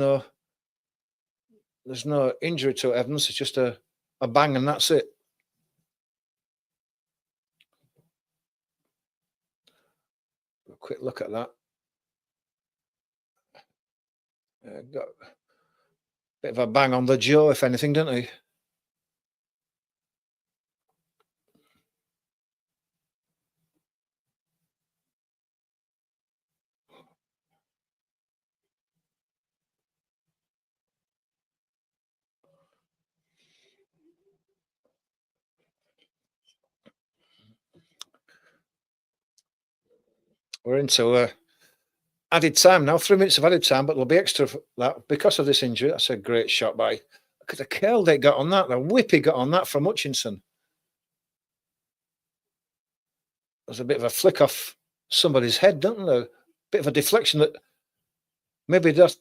no injury to Evans. It's just a bang and that's it. A quick look at that. Got a bit of a bang on the jaw, if anything, didn't he? We're into added time now, 3 minutes of added time, but there'll be extra for that because of this injury. That's a great shot by. Look at the curl they got on that, the whip he got on that from Hutchinson. There's a bit of a flick off somebody's head, don't there? A bit of a deflection that maybe that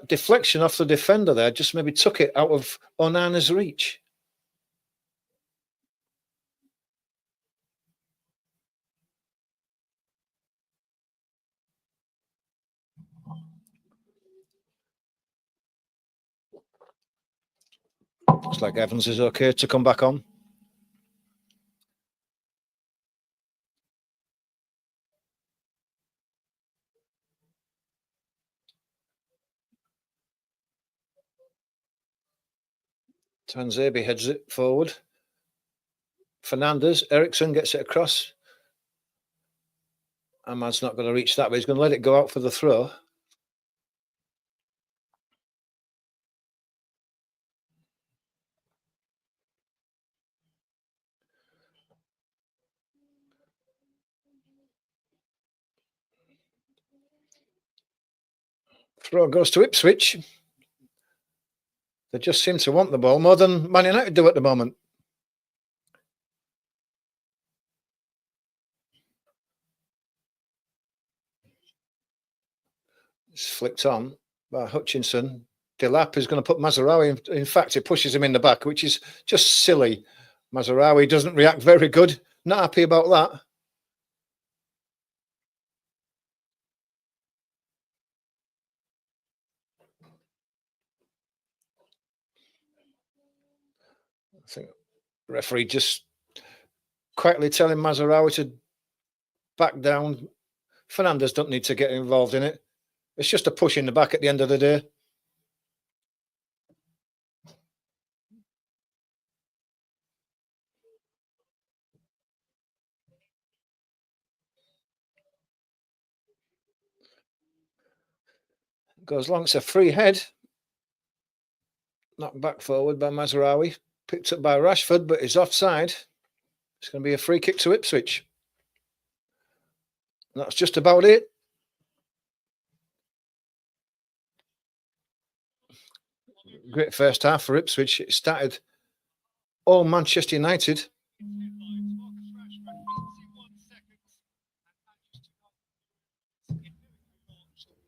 deflection off the defender there just maybe took it out of Onana's reach. Looks like Evans is okay to come back on. Tanzebi heads it forward. Fernandes, Ericsson gets it across. Ahmad's not going to reach that, but he's going to let it go out for the throw. Throw goes to Ipswich. They just seem to want the ball more than Man United do at the moment. It's flicked on by Hutchinson. Delap is going to put Mazraoui in fact, it pushes him in the back, which is just silly. Mazraoui doesn't react very good. Not happy about that. I think the referee just quietly telling Mazraoui to back down. Fernandes don't need to get involved in it. It's just a push in the back at the end of the day. Goes long, it's a free head. Knocked back forward by Mazraoui. Picked up by Rashford, but is offside. It's going to be a free kick to Ipswich. That's just about it. Great first half for Ipswich. It started all Manchester United.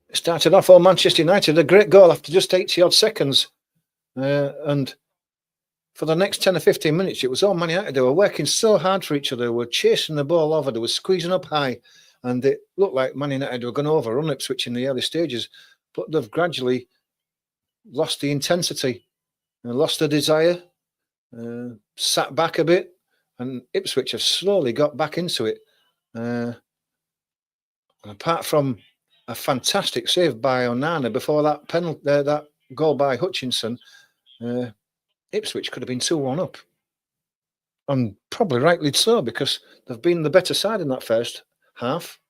It started off all Manchester United. A great goal after just 80-odd seconds. And for the next 10 or 15 minutes, it was all Man United. They were working so hard for each other. They were chasing the ball over. They were squeezing up high. And it looked like Man United were going to overrun Ipswich in the early stages. But they've gradually lost the intensity and lost the desire, sat back a bit. And Ipswich have slowly got back into it. And apart from a fantastic save by Onana before that penalty, that goal by Hutchinson, Ipswich could have been 2-1 up. And probably rightly so, because they've been the better side in that first half.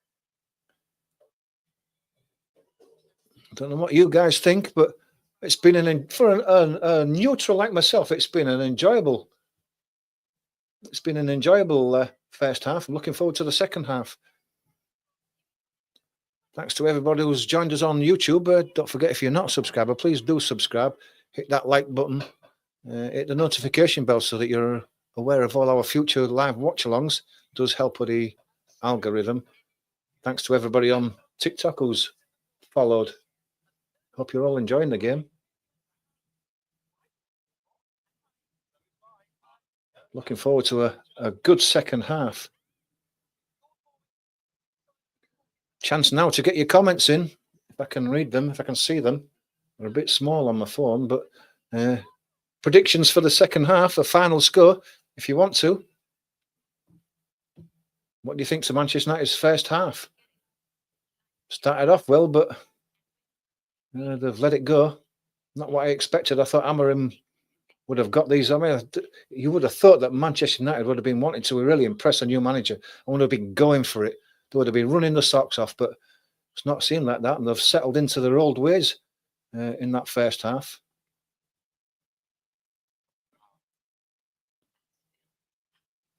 I don't know what you guys think, but it's been for a neutral like myself, it's been an enjoyable first half. I'm looking forward to the second half. Thanks to everybody who's joined us on YouTube. Don't forget, if you're not a subscriber, please do subscribe. Hit that like button. Hit the notification bell so that you're aware of all our future live watch-alongs. It does help with the algorithm. Thanks to everybody on TikTok who's followed. Hope you're all enjoying the game. Looking forward to a good second half. Chance now to get your comments in, if I can read them, if I can see them. They're a bit small on my phone, but predictions for the second half, a final score, if you want to. What do you think to Manchester United's first half? Started off well, but they've let it go. Not what I expected. I thought Amorims would have got these. I mean, you would have thought that Manchester United would have been wanting to really impress a new manager and would have been going for it. They would have been running the socks off, but it's not seemed like that. And they've settled into their old ways in that first half.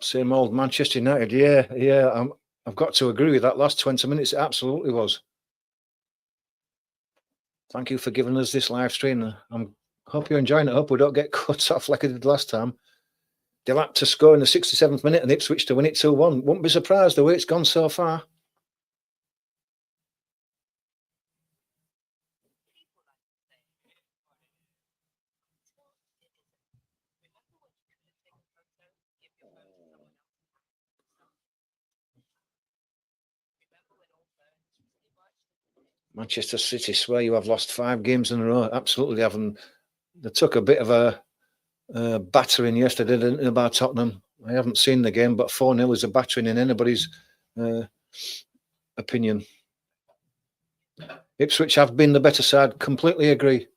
Same old Manchester United. Yeah. I've got to agree with that. Last 20 minutes, it absolutely was. Thank you for giving us this live stream. I hope you're enjoying it. I hope we don't get cut off like I did last time. Delap to score in the 67th minute and Ipswich to win it 2-1. Won't be surprised the way it's gone so far. Manchester City swear you have lost 5 games in a row. Absolutely haven't. They took a bit of a battering yesterday, didn't they, about Tottenham. I haven't seen the game, but 4-0 is a battering in anybody's opinion. Ipswich have been the better side. Completely agree.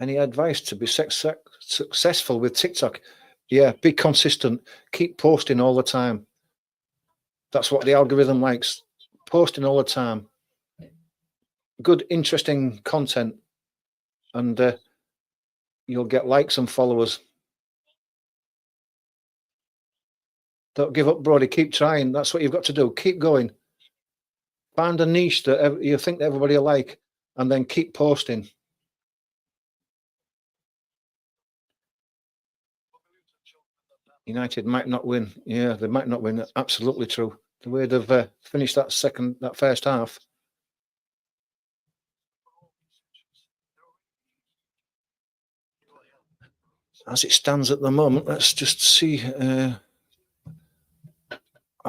Any advice to be successful with TikTok? Yeah, be consistent. Keep posting all the time. That's what the algorithm likes. Posting all the time. Good, interesting content. And you'll get likes and followers. Don't give up, Brody. Keep trying. That's what you've got to do. Keep going. Find a niche that you think that everybody will like, and then keep posting. United might not win. Yeah, they might not win. Absolutely true. The way they've finished that first half. As it stands at the moment, let's just see how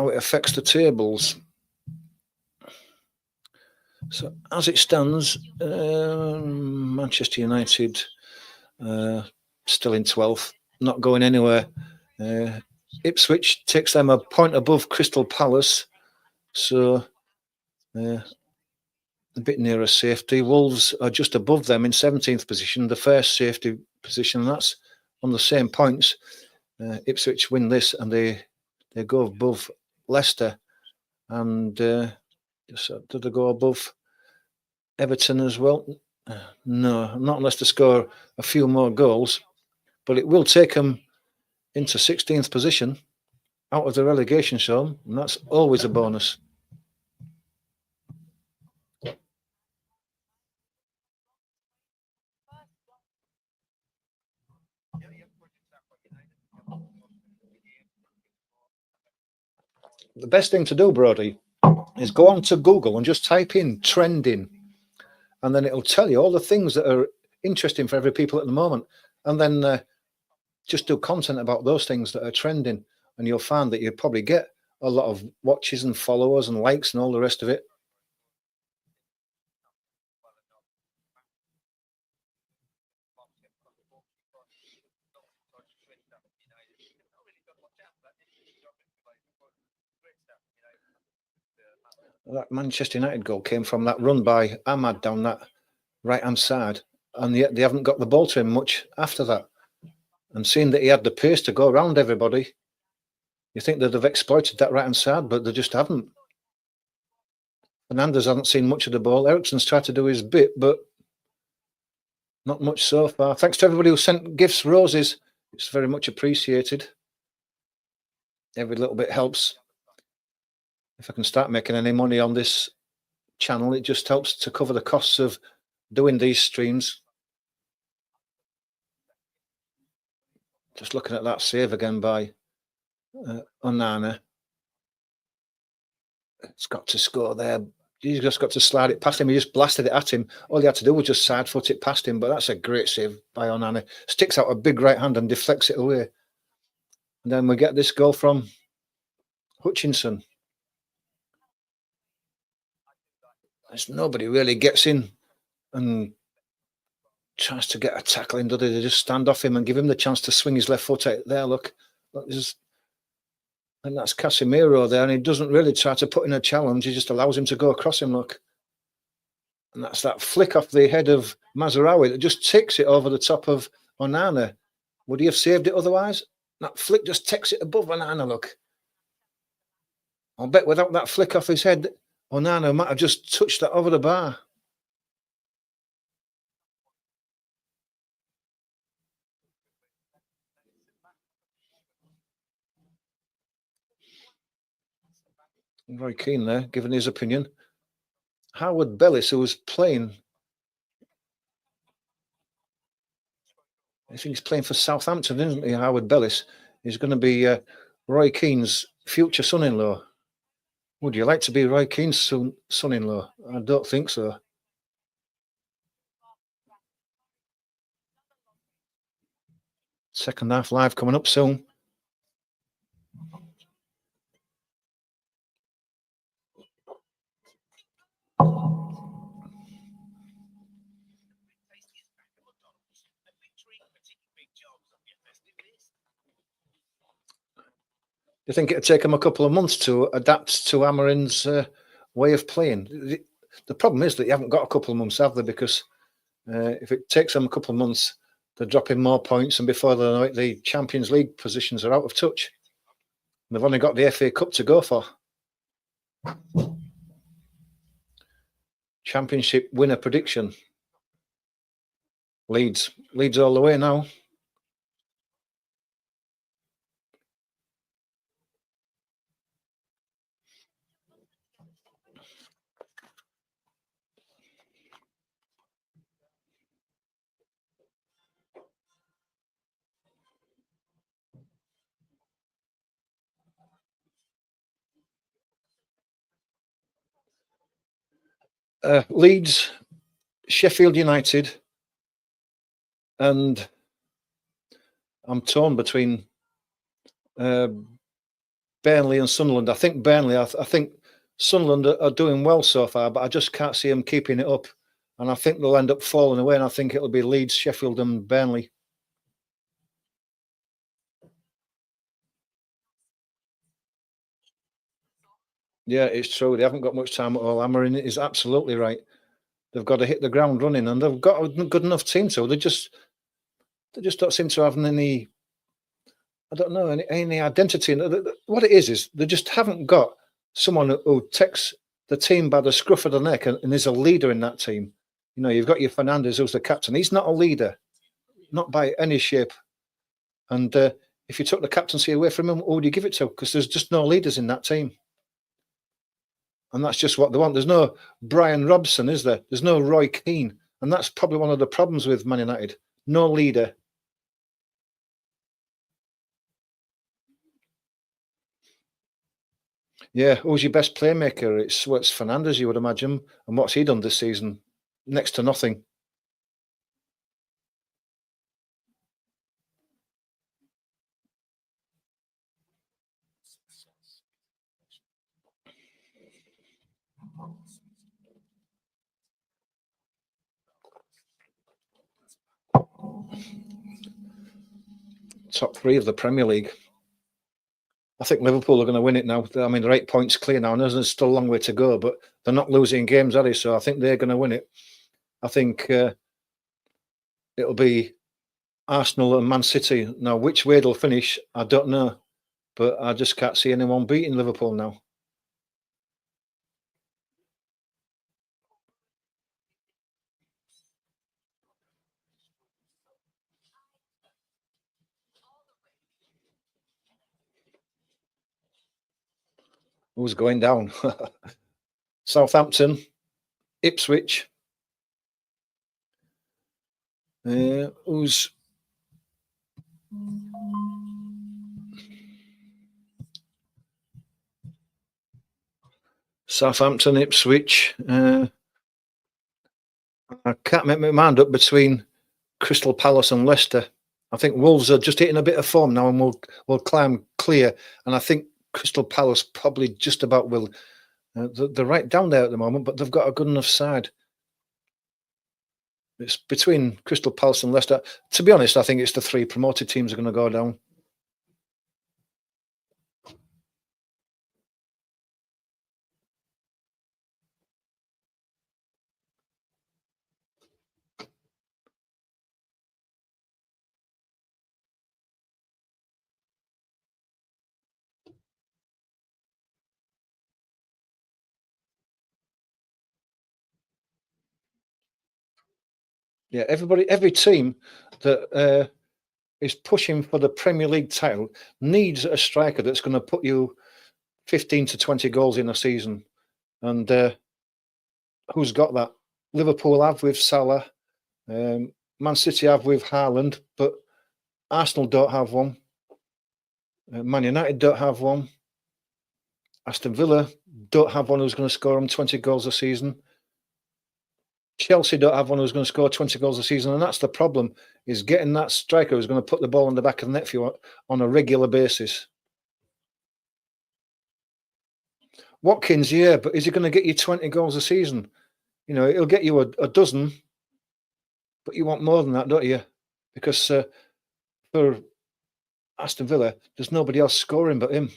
it affects the tables. So as it stands, Manchester United still in 12th, not going anywhere. Ipswich takes them a point above Crystal Palace, so a bit nearer safety. Wolves are just above them in 17th position, the first safety position, and that's on the same points. Ipswich win this and they go above Leicester, and do they go above Everton as well? No, not unless they score a few more goals, but it will take them into 16th position. out of the relegation zone, and that's always a bonus. The best thing to do, Brody, is go on to Google and just type in trending, and then it'll tell you all the things that are interesting for every people at the moment, and then just do content about those things that are trending, and you'll find that you probably get a lot of watches and followers and likes and all the rest of it. That Manchester United goal came from that run by Ahmad down that right-hand side, and yet they haven't got the ball to him much after that. And seeing that he had the pace to go around everybody, you think that they've exploited that right-hand side, but they just haven't. Fernandes hasn't seen much of the ball. Eriksen's tried to do his bit, but not much so far. Thanks to everybody who sent gifts, roses. It's very much appreciated. Every little bit helps. If I can start making any money on this channel, it just helps to cover the costs of doing these streams. Just looking at that save again by Onana. It's got to score there. He's just got to slide it past him. He just blasted it at him. All he had to do was just side foot it past him, but that's a great save by Onana. Sticks out a big right hand and deflects it away. And then we get this goal from Hutchinson. There's nobody really gets in and tries to get a tackle in, do they? They just stand off him and give him the chance to swing his left foot out there. Look, and that's Casemiro there, and he doesn't really try to put in a challenge. He just allows him to go across him, look. And that's that flick off the head of Mazraoui that just takes it over the top of Onana. Would he have saved it otherwise? That flick just takes it above Onana, look. I'll bet without that flick off his head, Onana might have just touched that over the bar. Very keen there, giving his opinion. Howard Bellis, who was playing, I think he's playing for Southampton, isn't he, Howard Bellis? He's going to be Roy Keane's future son-in-law. Would you like to be Roy Keane's son-in-law? I don't think so. Second half live coming up soon. You think it'd take them a couple of months to adapt to Amorims' way of playing? The problem is that you haven't got a couple of months, have they? Because if it takes them a couple of months, they're dropping more points, and before they know it, the Champions League positions are out of touch. They've only got the FA Cup to go for. Championship winner prediction. Leeds all the way now. Leeds, Sheffield United, and I'm torn between Burnley and Sunderland. I think Burnley, I think Sunderland are doing well so far, but I just can't see them keeping it up. And I think they'll end up falling away, and I think it'll be Leeds, Sheffield and Burnley. Yeah, it's true. They haven't got much time at all. Amorim is absolutely right. They've got to hit the ground running, and they've got a good enough team. So they just don't seem to have any, I don't know, any identity. What it is they just haven't got someone who takes the team by the scruff of the neck and is a leader in that team. You know, you've got your Fernandes, who's the captain. He's not a leader, not by any shape. And if you took the captaincy away from him, who would you give it to? Because there's just no leaders in that team. And that's just what they want. There's no Brian Robson, is there? There's no Roy Keane. And that's probably one of the problems with Man United. No leader. Yeah, who's your best playmaker? It's Fernandes, you would imagine. And what's he done this season? Next to nothing. Top three of the Premier League. I think Liverpool are going to win it now. I mean, they're 8 points clear now, and there's still a long way to go, but they're not losing games, are they? So I think they're going to win it. I think it'll be Arsenal and Man City. Now, which way they'll finish, I don't know, but I just can't see anyone beating Liverpool now. Who's going down? Southampton, Ipswich. Who's Southampton, Ipswich? I can't make my mind up between Crystal Palace and Leicester. I think Wolves are just hitting a bit of form now, and will climb clear. And I think Crystal Palace probably just about will. They're right down there at the moment, but they've got a good enough side. It's between Crystal Palace and Leicester. To be honest, I think it's the three promoted teams are going to go down. Yeah, every team that is pushing for the Premier League title needs a striker that's going to put you 15 to 20 goals in a season. And who's got that? Liverpool have with Salah. Man City have with Haaland, but Arsenal don't have one. Man United don't have one. Aston Villa don't have one who's going to score them 20 goals a season. Chelsea don't have one who's going to score 20 goals a season, and that's the problem, is getting that striker who's going to put the ball in the back of the net for you on a regular basis. Watkins, yeah, but is he going to get you 20 goals a season? You know, it'll get you a dozen, but you want more than that, don't you? Because for Aston Villa, there's nobody else scoring but him.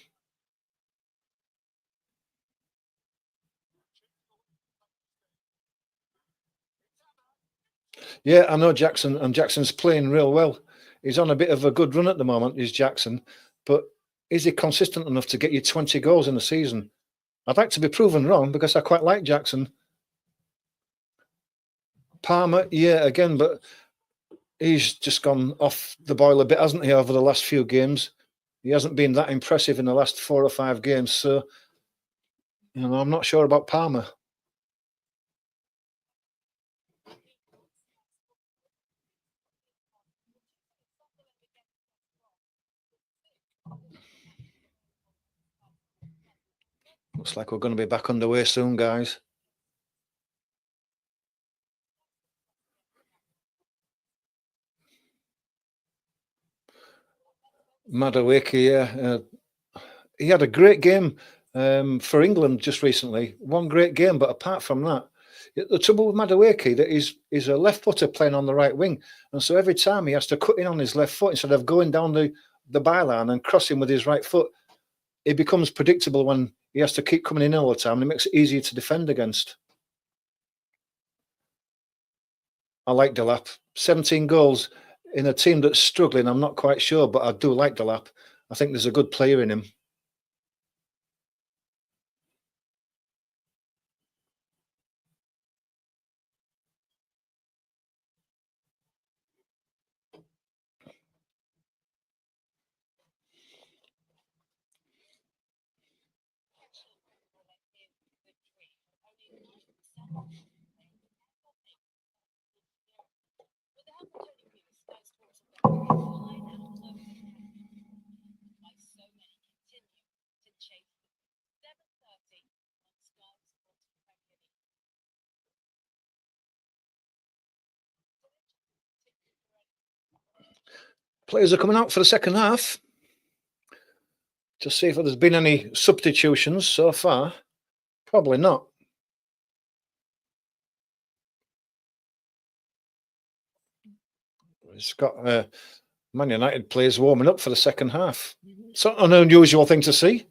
Yeah, I know Jackson, and Jackson's playing real well. He's on a bit of a good run at the moment, is Jackson, but is he consistent enough to get you 20 goals in a season? I'd like to be proven wrong because I quite like Jackson. Palmer, yeah, again, but he's just gone off the boil a bit, hasn't he, over the last few games? He hasn't been that impressive in the last 4 or 5 games, so I'm not sure about Palmer. Looks like we're going to be back underway soon, guys. Madueke, yeah. He had a great game for England just recently. One great game, but apart from that, the trouble with Madueke that is a left footer playing on the right wing, and so every time he has to cut in on his left foot instead of going down the byline and crossing with his right foot. It becomes predictable when he has to keep coming in all the time. And it makes it easier to defend against. I like Delap. 17 goals in a team that's struggling. I'm not quite sure, but I do like Delap. I think there's a good player in him. Players are coming out for the second half to see if there's been any substitutions so far. Probably not. It's got Man United players warming up for the second half. It's not an unusual thing to see.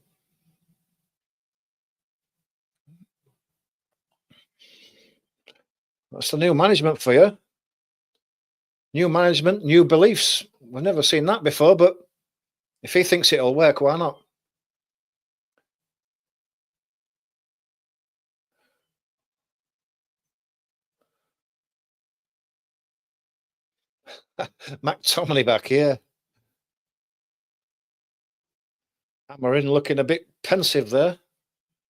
That's the new management for you. New management, new beliefs. We've never seen that before, but if he thinks it'll work, why not? McTominay back here. Amorims looking a bit pensive there.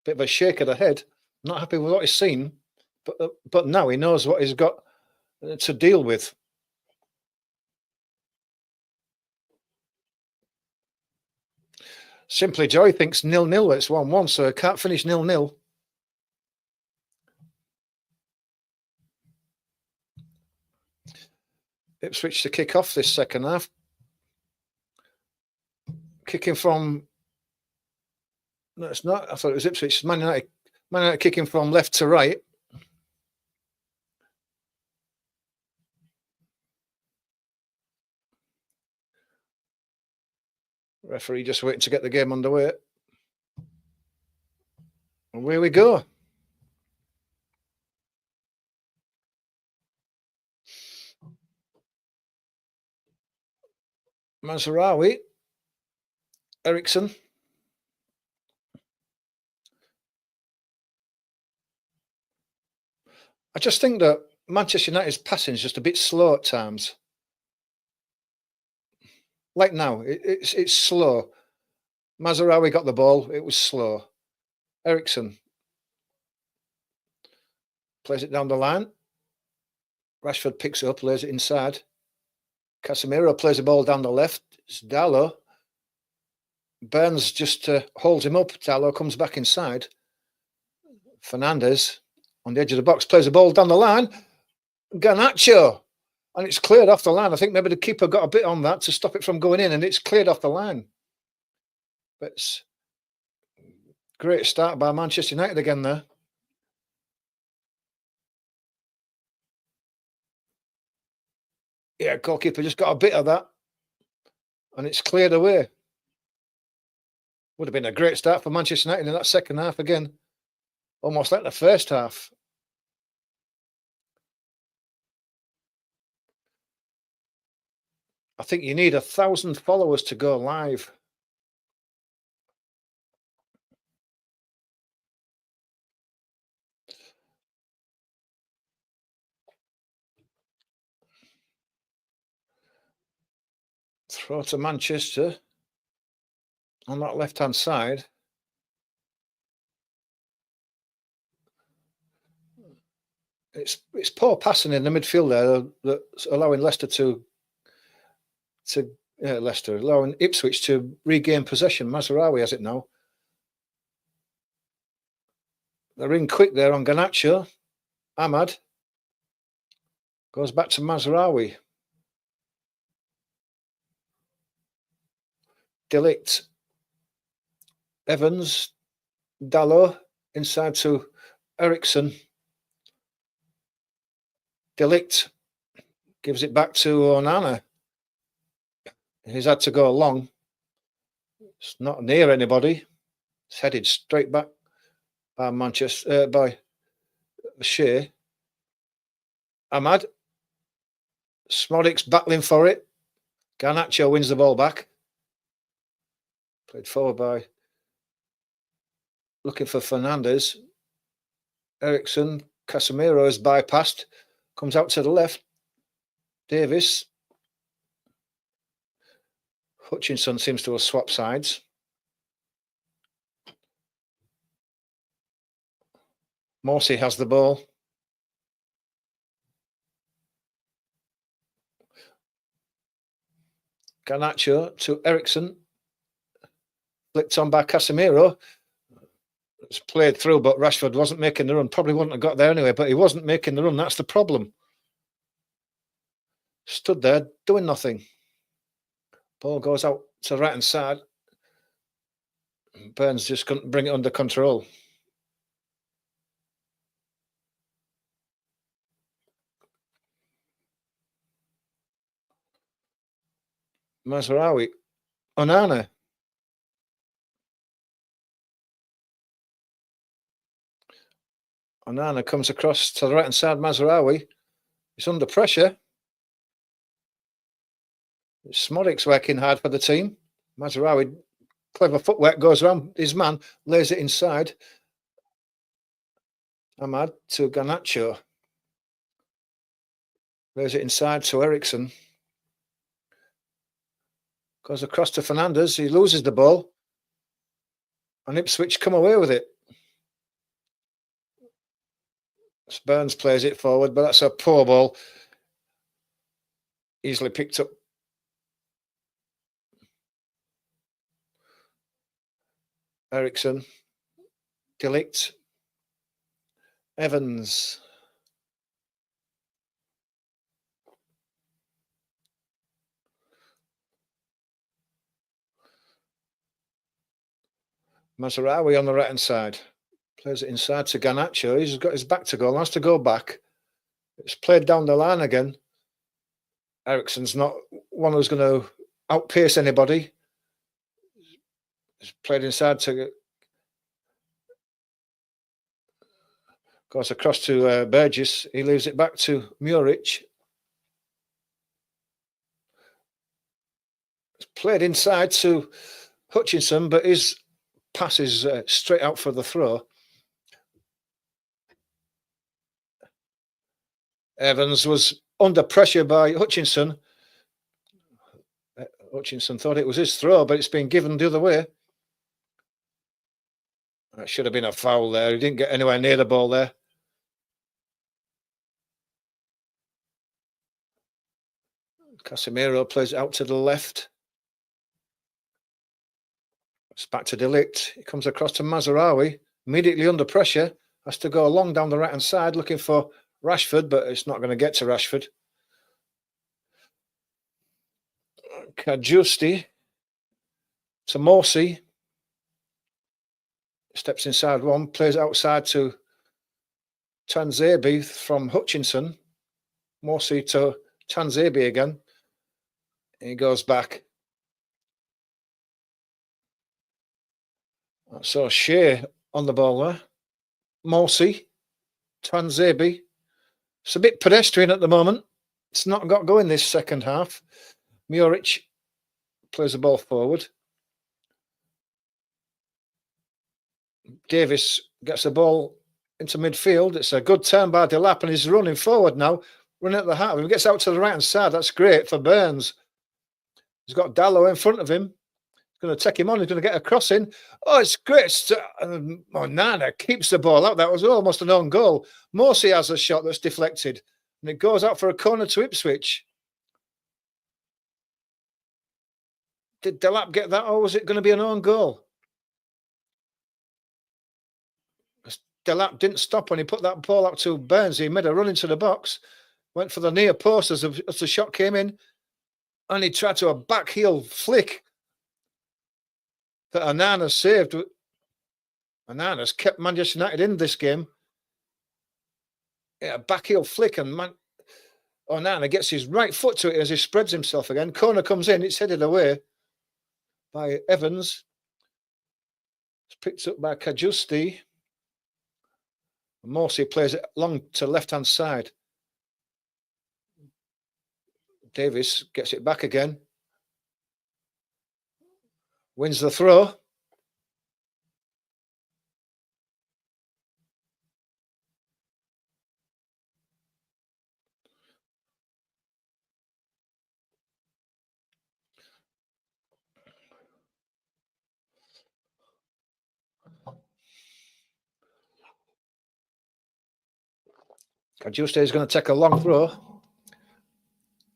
Bit of a shake of the head. Not happy with what he's seen, but now he knows what he's got to deal with. Simply Joy thinks 0-0. It's 1-1, so it can't finish 0-0. Ipswich to kick off this second half. Kicking from... No, it's not. I thought it was Ipswich. Man United kicking from left to right. Referee just waiting to get the game underway. And away we go. Mazraoui, Ericsson. I just think that Manchester United's passing is just a bit slow at times. Like now, it's slow. Mazraoui got the ball, it was slow. Ericsson plays it down the line. Rashford picks it up, lays it inside. Casemiro plays the ball down the left. It's Dalot. Burns just holds him up. Dalot comes back inside. Fernandez on the edge of the box plays the ball down the line. Garnacho. And it's cleared off the line. I think maybe the keeper got a bit on that to stop it from going in, and it's cleared off the line. But it's great start by Manchester United again there. Yeah, goalkeeper just got a bit of that, and it's cleared away. Would have been a great start for Manchester United in that second half again. Almost like the first half. I think you need 1,000 followers to go live. Throw to Manchester on that left-hand side. It's poor passing in the midfield there that's allowing Leicester allowing Ipswich to regain possession. Mazraoui has it now. They're in quick there on Garnacho. Ahmad goes back to Mazraoui. Delict. Evans. Dalot inside to Ericsson. Delict gives it back to Onana. He's had to go long. It's not near anybody. It's headed straight back by by Shea. Ahmad. Smodic's battling for it. Garnacho wins the ball back. Played forward by... Looking for Fernandez. Ericsson. Casemiro is bypassed. Comes out to the left. Davis. Hutchinson seems to have swapped sides. Morsey has the ball. Garnacho to Ericsson. Flicked on by Casemiro. It's played through, but Rashford wasn't making the run. Probably wouldn't have got there anyway, but he wasn't making the run. That's the problem. Stood there doing nothing. Ball goes out to the right-hand side. Burns just couldn't bring it under control. Mazraoui. Onana. Onana comes across to the right-hand side. Mazraoui. He's under pressure. Smodic's working hard for the team. Mazraoui, clever footwork, goes around his man, lays it inside. Ahmad to Garnacho. Lays it inside to Ericsson. Goes across to Fernandez. He loses the ball. And Ipswich come away with it. Burns plays it forward, but that's a poor ball. Easily picked up. Ericsson. Delict. Evans. Mazraoui on the right-hand side. Plays it inside to Garnacho. He's got his back to goal. Has to go back. It's played down the line again. Ericsson's not one who's going to outpace anybody. It's played inside to... Goes across to Burgess. He leaves it back to Muric. It's played inside to Hutchinson, but his pass is straight out for the throw. Evans was under pressure by Hutchinson. Hutchinson thought it was his throw, but it's been given the other way. That should have been a foul there. He didn't get anywhere near the ball there. Casemiro plays it out to the left. It's back to Delict. He comes across to Mazraoui. Immediately under pressure. Has to go long down the right-hand side looking for Rashford, but it's not going to get to Rashford. Kajusti to Morsi. Steps inside one, plays outside to Tanzebi from Hutchinson. Morsi to Tanzebi again. He goes back. So Shea on the ball there. Morsi, Tanzebi. It's a bit pedestrian at the moment. It's not got going this second half. Muric plays the ball forward. Davis gets the ball into midfield. It's a good turn by Delap, and he's running forward now, running at the heart of him. He gets out to the right-hand side. That's great for Burns. He's got Dallo in front of him. He's going to take him on. He's going to get a crossing. Oh, it's great. Onana keeps the ball out. That was almost an own goal. Morsi has a shot that's deflected, and it goes out for a corner to Ipswich. Did Delap get that, or was it going to be an own goal? Delap didn't stop when he put that ball out to Burns. He made a run into the box, went for the near post as the shot came in, and he tried to a back heel flick that Onana saved. Onana's kept Manchester United in this game. Yeah, back heel flick, and Onana gets his right foot to it as he spreads himself again. Corner comes in, it's headed away by Evans. It's picked up by Kajusti. Morsi plays it long to left-hand side. Davis gets it back again. Wins the throw. Kajuste is going to take a long throw.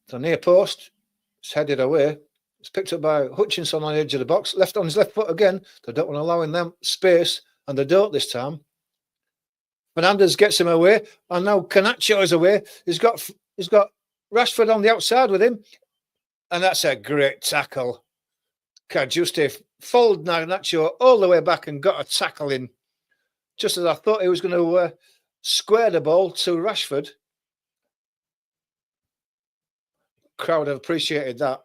The near post. It's headed away. It's picked up by Hutchinson on the edge of the box. Left on his left foot again. They don't want to allow him them space, and they don't this time. Fernandez gets him away, and now Garnacho is away. He's got Rashford on the outside with him. And that's a great tackle. Cajuste followed Nacho all the way back and got a tackle in just as I thought he was going to square the ball to Rashford. Crowd have appreciated that.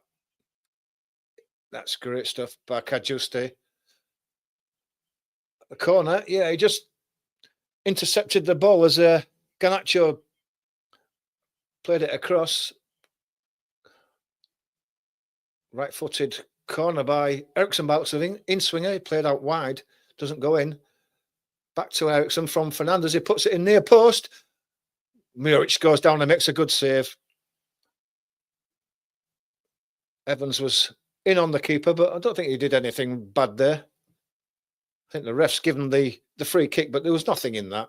That's great stuff by Cajuste. The corner, yeah, he just intercepted the ball as Garnacho played it across. Right-footed corner by Ericsson, bouts of in swinger. He played out wide, doesn't go in. Back to Ericsson from Fernandez. He puts it in near post. Muric goes down and makes a good save. Evans was in on the keeper, but I don't think he did anything bad there. I think the ref's given the free kick, but there was nothing in that.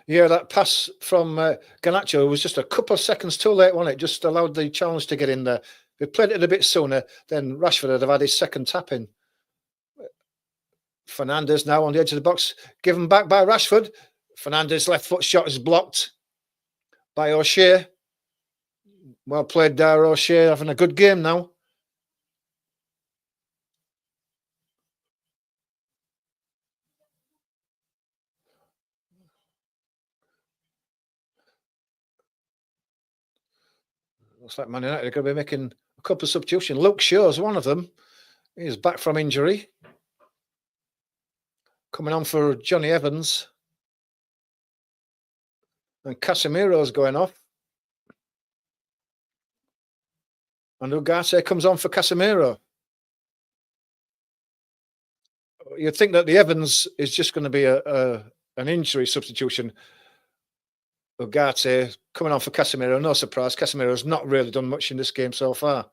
Yeah, that pass from Garnacho was just a couple of seconds too late, wasn't it? Just allowed the challenge to get in there. If he played it a bit sooner, then Rashford would have had his second tap in. Fernandez now on the edge of the box, given back by Rashford. Fernandez left foot shot is blocked by O'Shea. Well played there, O'Shea, having a good game now. Looks like Man United are going to be making a couple of substitutions. Luke Shaw's one of them. He's back from injury. Coming on for Johnny Evans. And Casemiro's going off. And Ugarte comes on for Casemiro. You'd think that the Evans is just going to be an injury substitution. Ugarte coming on for Casemiro. No surprise. Casemiro's not really done much in this game so far.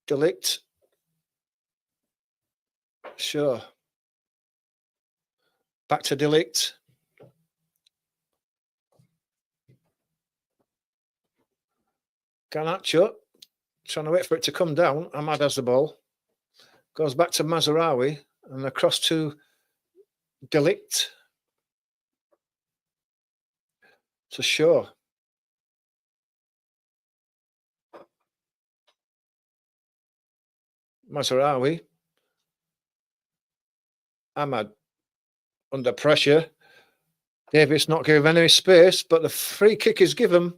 Delict. Sure. Back to Delict. Garnacho trying to wait for it to come down. Ahmad has the ball. Goes back to Mazraoui and across to Delict. To Shaw. Mazraoui. Ahmad under pressure. Davis not giving any space, but the free kick is given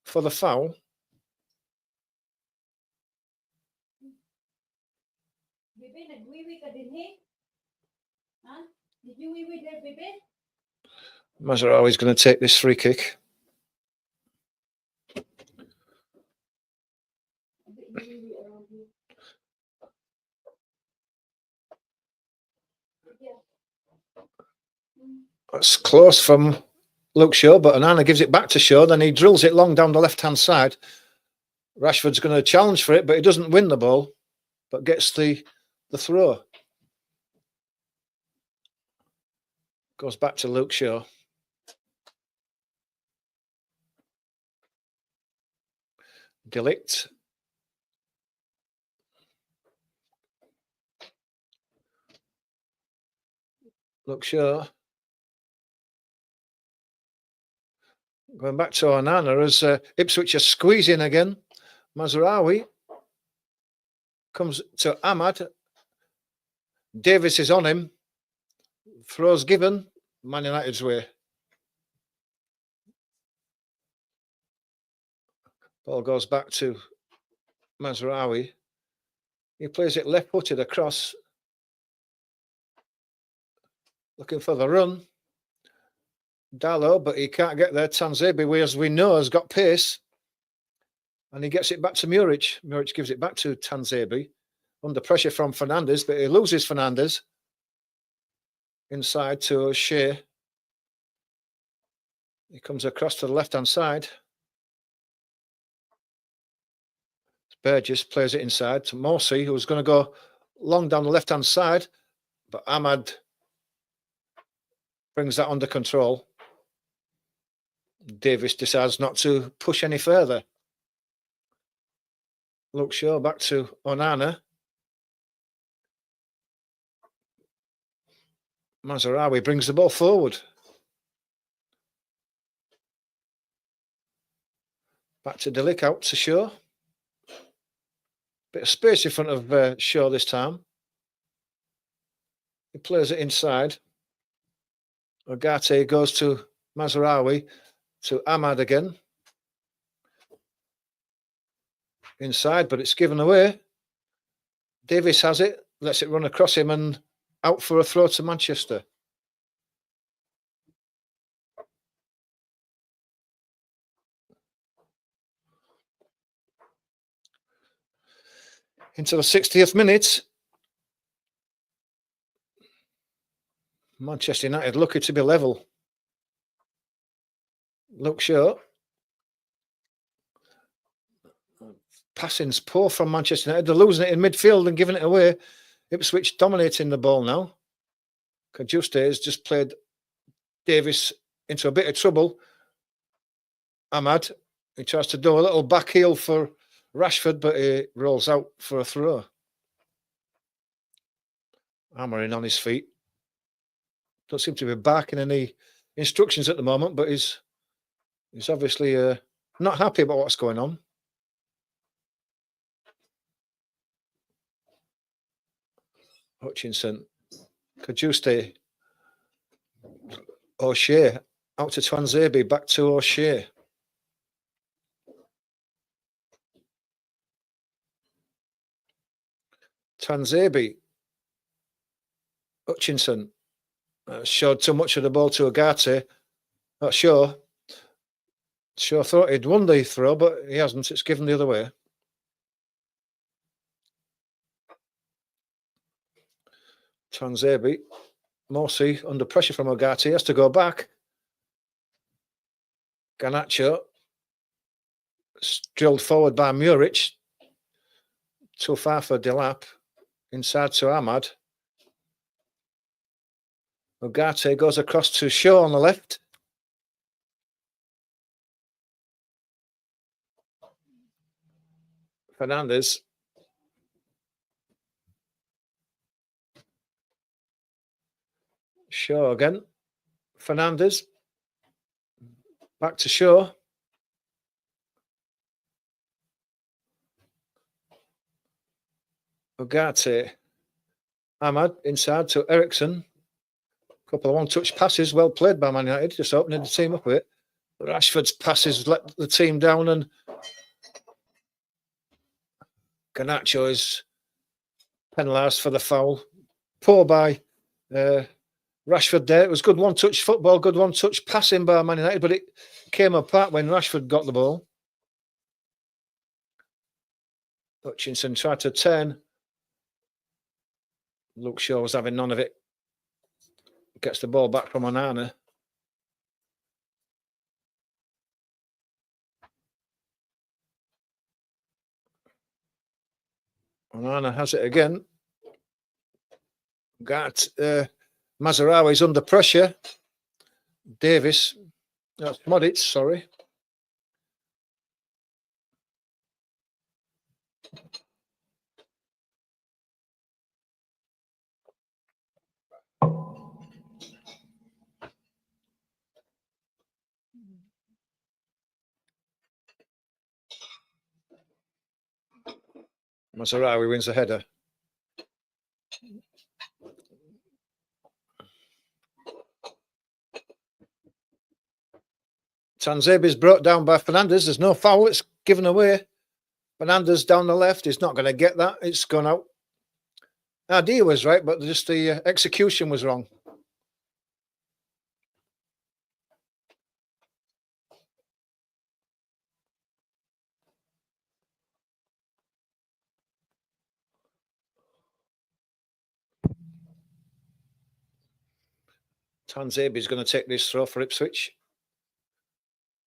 for the foul. Mazraoui is going to take this free kick. That's close from Luke Shaw, but Onana gives it back to Shaw. Then he drills it long down the left-hand side. Rashford's going to challenge for it, but he doesn't win the ball, but gets the throw. Goes back to Luke Shaw. Delict. Luke Shaw. Going back to Onana as Ipswich are squeezing again. Mazraoui comes to Ahmad. Davis is on him. Throws given. Man United's way. Ball goes back to Mazraoui. He plays it left-footed across. Looking for the run. Dalot, but he can't get there. Tanzebi, as we know, has got pace. And he gets it back to Muric. Muric gives it back to Tanzebi. Under pressure from Fernandez, but he loses Fernandez. Inside to O'Shea. He comes across to the left-hand side. Burgess plays it inside to Morsi, who's going to go long down the left-hand side. But Ahmad brings that under control. Davis decides not to push any further. Luke Shaw back to Onana. Mazraoui brings the ball forward. Back to Delic, out to Shaw. Bit of space in front of Shaw this time. He plays it inside. Ogate goes to Mazraoui, to Ahmad again. Inside, but it's given away. Davis has it, lets it run across him and out for a throw to Manchester. Into the 60th minute. Manchester United lucky to be level. Luke Shaw. Passing's poor from Manchester United. They're losing it in midfield and giving it away. Ipswich dominating the ball now. Kajuste has just played Davis into a bit of trouble. Ahmad, he tries to do a little back heel for Rashford, but he rolls out for a throw. Amorims on his feet. Don't seem to be barking any instructions at the moment, but he's obviously not happy about what's going on. Hutchinson, Kajuste, O'Shea, out to Twanzebe, back to O'Shea. Twanzebe, Hutchinson, showed too much of the ball to Ogate. Not sure. Shaw thought he'd won the throw, but he hasn't. It's given the other way. Twanzebe, Morsi under pressure from Ogate. He has to go back. Garnacho, drilled forward by Muric. Too far for Delap. Inside to Ahmad. Ogate goes across to Shaw on the left. Fernandez. Shaw again. Fernandez. Back to Shaw. Ogate. Ahmad inside to Ericsson. Couple of one-touch passes, well played by Man United, just opening the team up a bit. Rashford's passes let the team down, and Garnacho is penalised for the foul. Poor by Rashford there. It was good one-touch football, good one-touch passing by Man United, but it came apart when Rashford got the ball. Hutchinson tried to turn. Luke Shaw was having none of it. Gets the ball back from Onana. Onana has it again. Got Mazraoui's under pressure. Davis. That's Modic, sorry. Mazraoui wins the header. Twanzebe is brought down by Fernandez. There's no foul. It's given away. Fernandez down the left. He's not going to get that. It's gone out. Idea was right, but just the execution was wrong. Twanzebe is going to take this throw for Ipswich.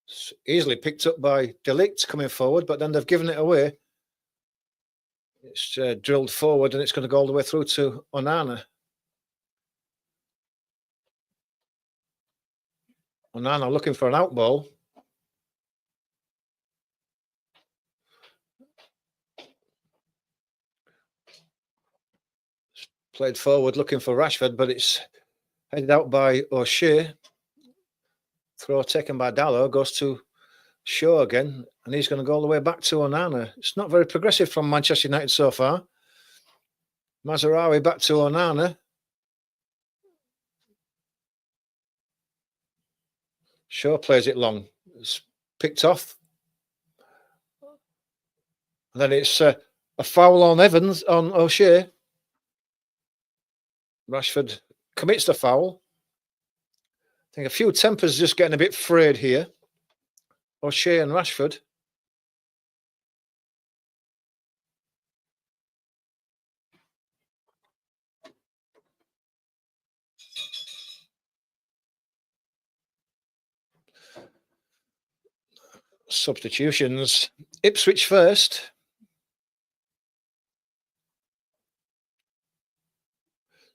It's easily picked up by Delict coming forward, but then they've given it away. It's drilled forward and it's going to go all the way through to Onana. Onana looking for an out ball. Played forward looking for Rashford, but it's Headed out by O'Shea. Throw taken by Dallow, goes to Shaw again, and he's going to go all the way back to Onana. It's not very progressive from Manchester United so far. Mazraoui back to Onana. Shaw plays it long. It's picked off. And then it's a foul on Evans, on O'Shea. Rashford commits the foul. I think a few tempers just getting a bit frayed here. O'Shea and Rashford. Substitutions. Ipswich first.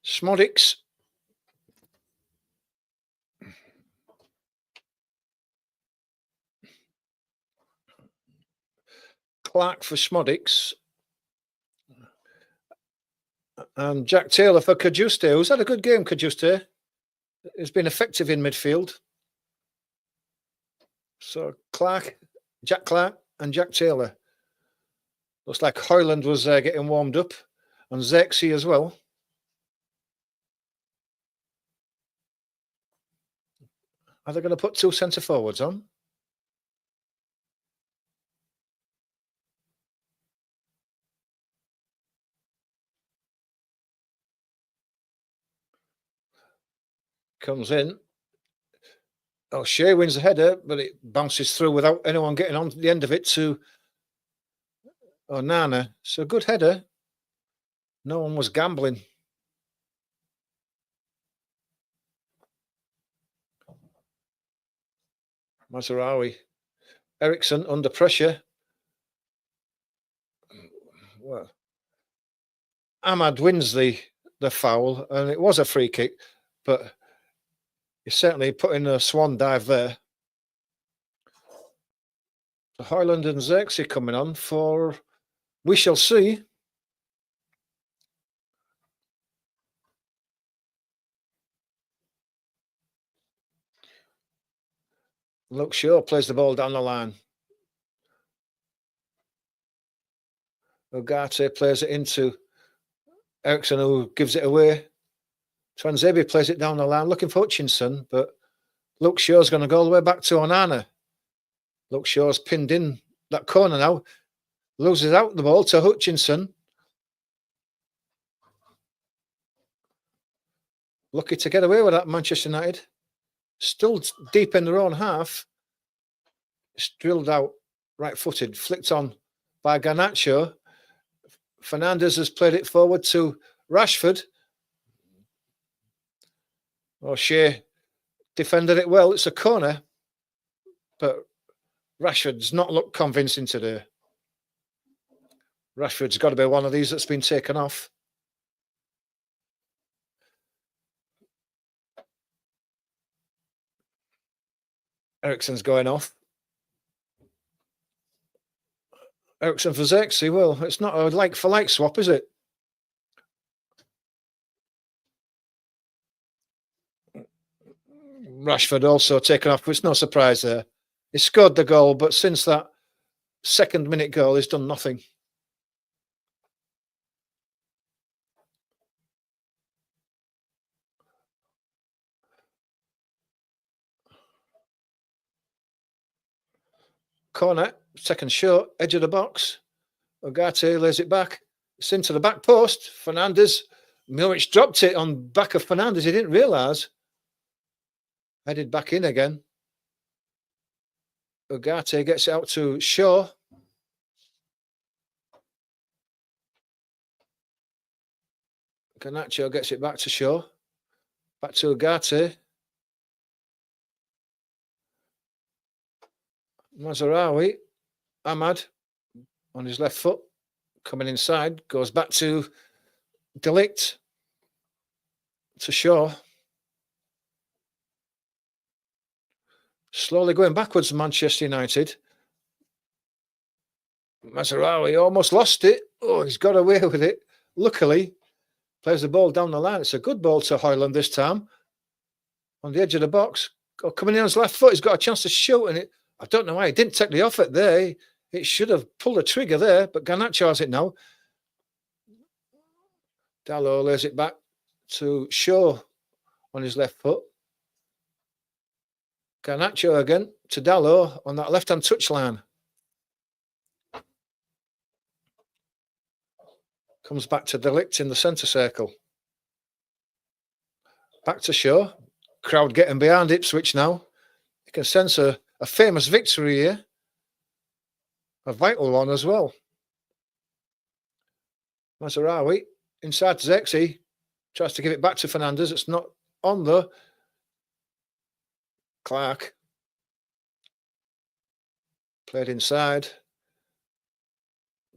Smodics. Clark for Smodics. And Jack Taylor for Cajuste, who's had a good game, Cajuste. He's been effective in midfield. So Jack Clark and Jack Taylor. Looks like Hoyland was getting warmed up. And Zexi as well. Are they going to put two centre forwards on? Comes in. O'Shea wins the header, but it bounces through without anyone getting on the end of it to Onana. So good header. No one was gambling. Mazraoui. Ericsson under pressure. Well, Ahmad wins the foul, and it was a free kick, but he's certainly put in a swan dive there. So Hoyland and Zexi coming on for we shall see. Luke Shaw plays the ball down the line. Ugarte plays it into Ericsson, who gives it away. Twanzebe plays it down the line, looking for Hutchinson, but Luke Shaw's going to go all the way back to Onana. Luke Shaw's pinned in that corner now. Loses out the ball to Hutchinson. Lucky to get away with that, Manchester United. Still deep in their own half. It's drilled out, right-footed, flicked on by Garnacho. Fernandes has played it forward to Rashford. O'Shea defended it well. It's a corner, but Rashford's not looked convincing today. Rashford's got to be one of these that's been taken off. Ericsson's going off. Ericsson for Zexi. Well, it's not a like-for-like swap, is it? Rashford also taken off. It's no surprise there. He scored the goal, but since that second-minute goal, he's done nothing. Corner, second shot, edge of the box. Ugarte lays it back. It's into the back post. Fernandes. Milic dropped it on back of Fernandes. He didn't realise. Headed back in again. Ugarte gets it out to Shaw. Garnacho gets it back to Shaw. Back to Ugarte. Mazraoui. Ahmad on his left foot. Coming inside. Goes back to Delict. To Shaw. Slowly going backwards, Manchester United. Mazraoui almost lost it. Oh, he's got away with it. Luckily, plays the ball down the line. It's a good ball to Hoyland this time. on the edge of the box. Coming in on his left foot, he's got a chance to shoot, and I don't know why he didn't take the offer there. It should have pulled the trigger there, but Garnacho has it now. Dalot lays it back to Shaw on his left foot. Garnacho again to Dalot on that left-hand touchline. Comes back to De Ligt in the centre circle. Back to Shaw. Crowd getting behind Ipswich now. You can sense a famous victory here. A vital one as well. Mazraoui inside to Zexi. Tries to give it back to Fernandez. It's not on though. Clark. Played inside.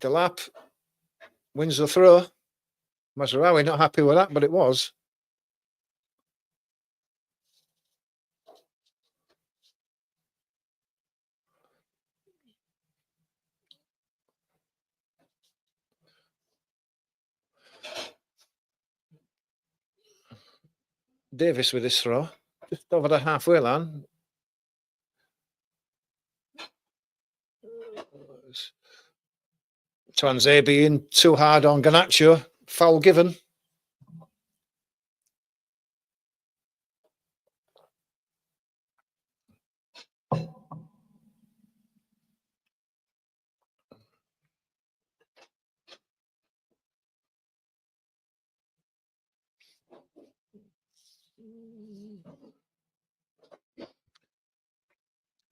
Delap wins the throw. Mazraoui not happy with that, but it was. Davis with his throw. Just over the halfway line. Twanzebe being too hard on Garnacho. Foul given.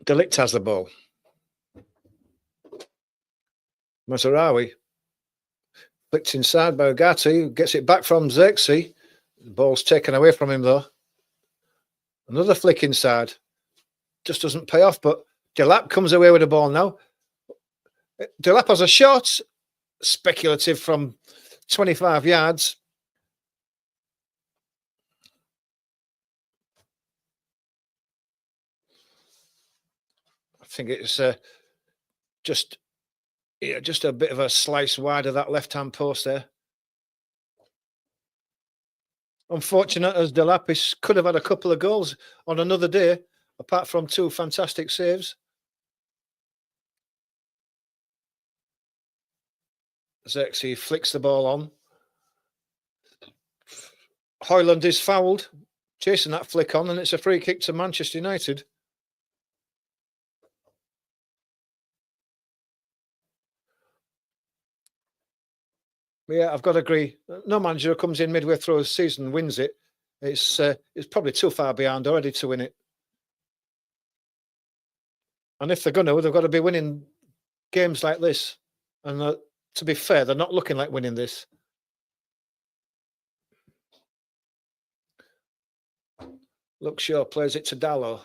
De Ligt has the ball. Mazraoui flicked inside by Ugarte, gets it back from Zexi. The ball's taken away from him though. Another flick inside. Just doesn't pay off, but Delap comes away with the ball now. Delap has a shot. Speculative from 25 yards. I think it's just a bit of a slice wide of that left-hand post there. Unfortunate as Delapis could have had a couple of goals on another day, apart from two fantastic saves. Zexi flicks the ball on. Hoyland is fouled, chasing that flick on, and it's a free kick to Manchester United. Yeah, I've got to agree. No manager who comes in midway through a season wins it. It's probably too far behind already to win it. And if they've got to be winning games like this. And to be fair, they're not looking like winning this. Luke Shaw plays it to Dalot.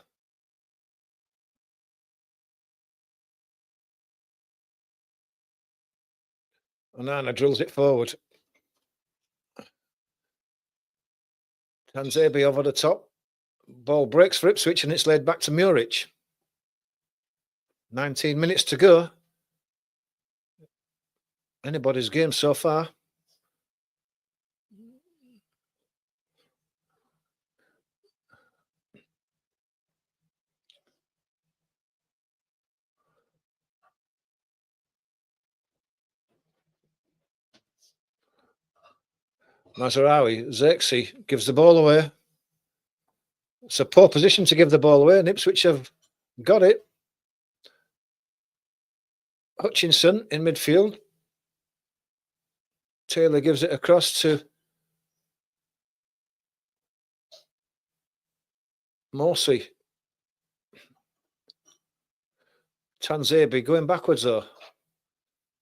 Onana drills it forward. Twanzebe over the top. Ball breaks for Ipswich and it's laid back to Muric. 19 minutes to go. Anybody's game so far. Mazraoui, Zexi gives the ball away. It's a poor position to give the ball away, and Ipswich have got it. Hutchinson in midfield. Taylor gives it across to Morsey. Twanzebe going backwards though.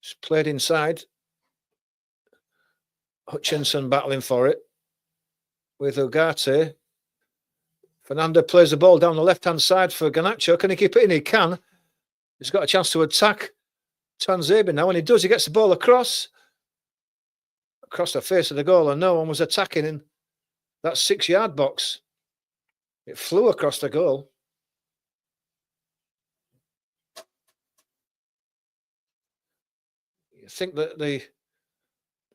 It's played inside. Hutchinson battling for it with Ugarte. Fernando plays the ball down the left-hand side for Garnacho. Can he keep it in? He can. He's got a chance to attack Twanzebe now. When he does, he gets the ball across the face of the goal, and no one was attacking in that 6-yard box. It flew across the goal. You think that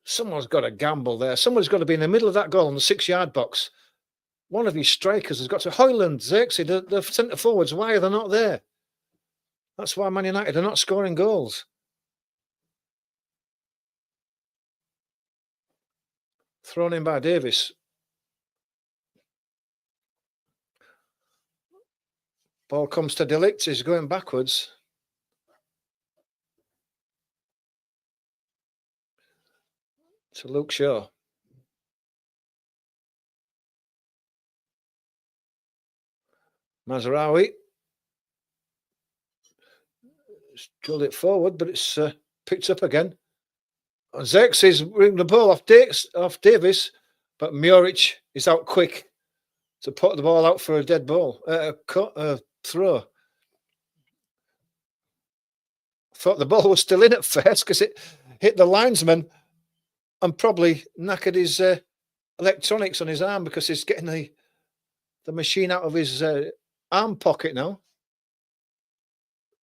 someone's got to gamble there. Someone's got to be in the middle of that goal on the 6-yard box. One of his strikers has got to Hoyland, Xerxes, the centre forwards. Why are they not there? That's why Man United are not scoring goals. Thrown in by Davis. Ball comes to De Ligt. He's going backwards. To Luke Shaw. Mazraoui. Drilled it forward, but it's picked up again. Xerxes bring the ball off Davis, but Muric is out quick to put the ball out for a dead ball, throw. Thought the ball was still in at first because it hit the linesman and probably knackered his electronics on his arm because he's getting the machine out of his arm pocket now.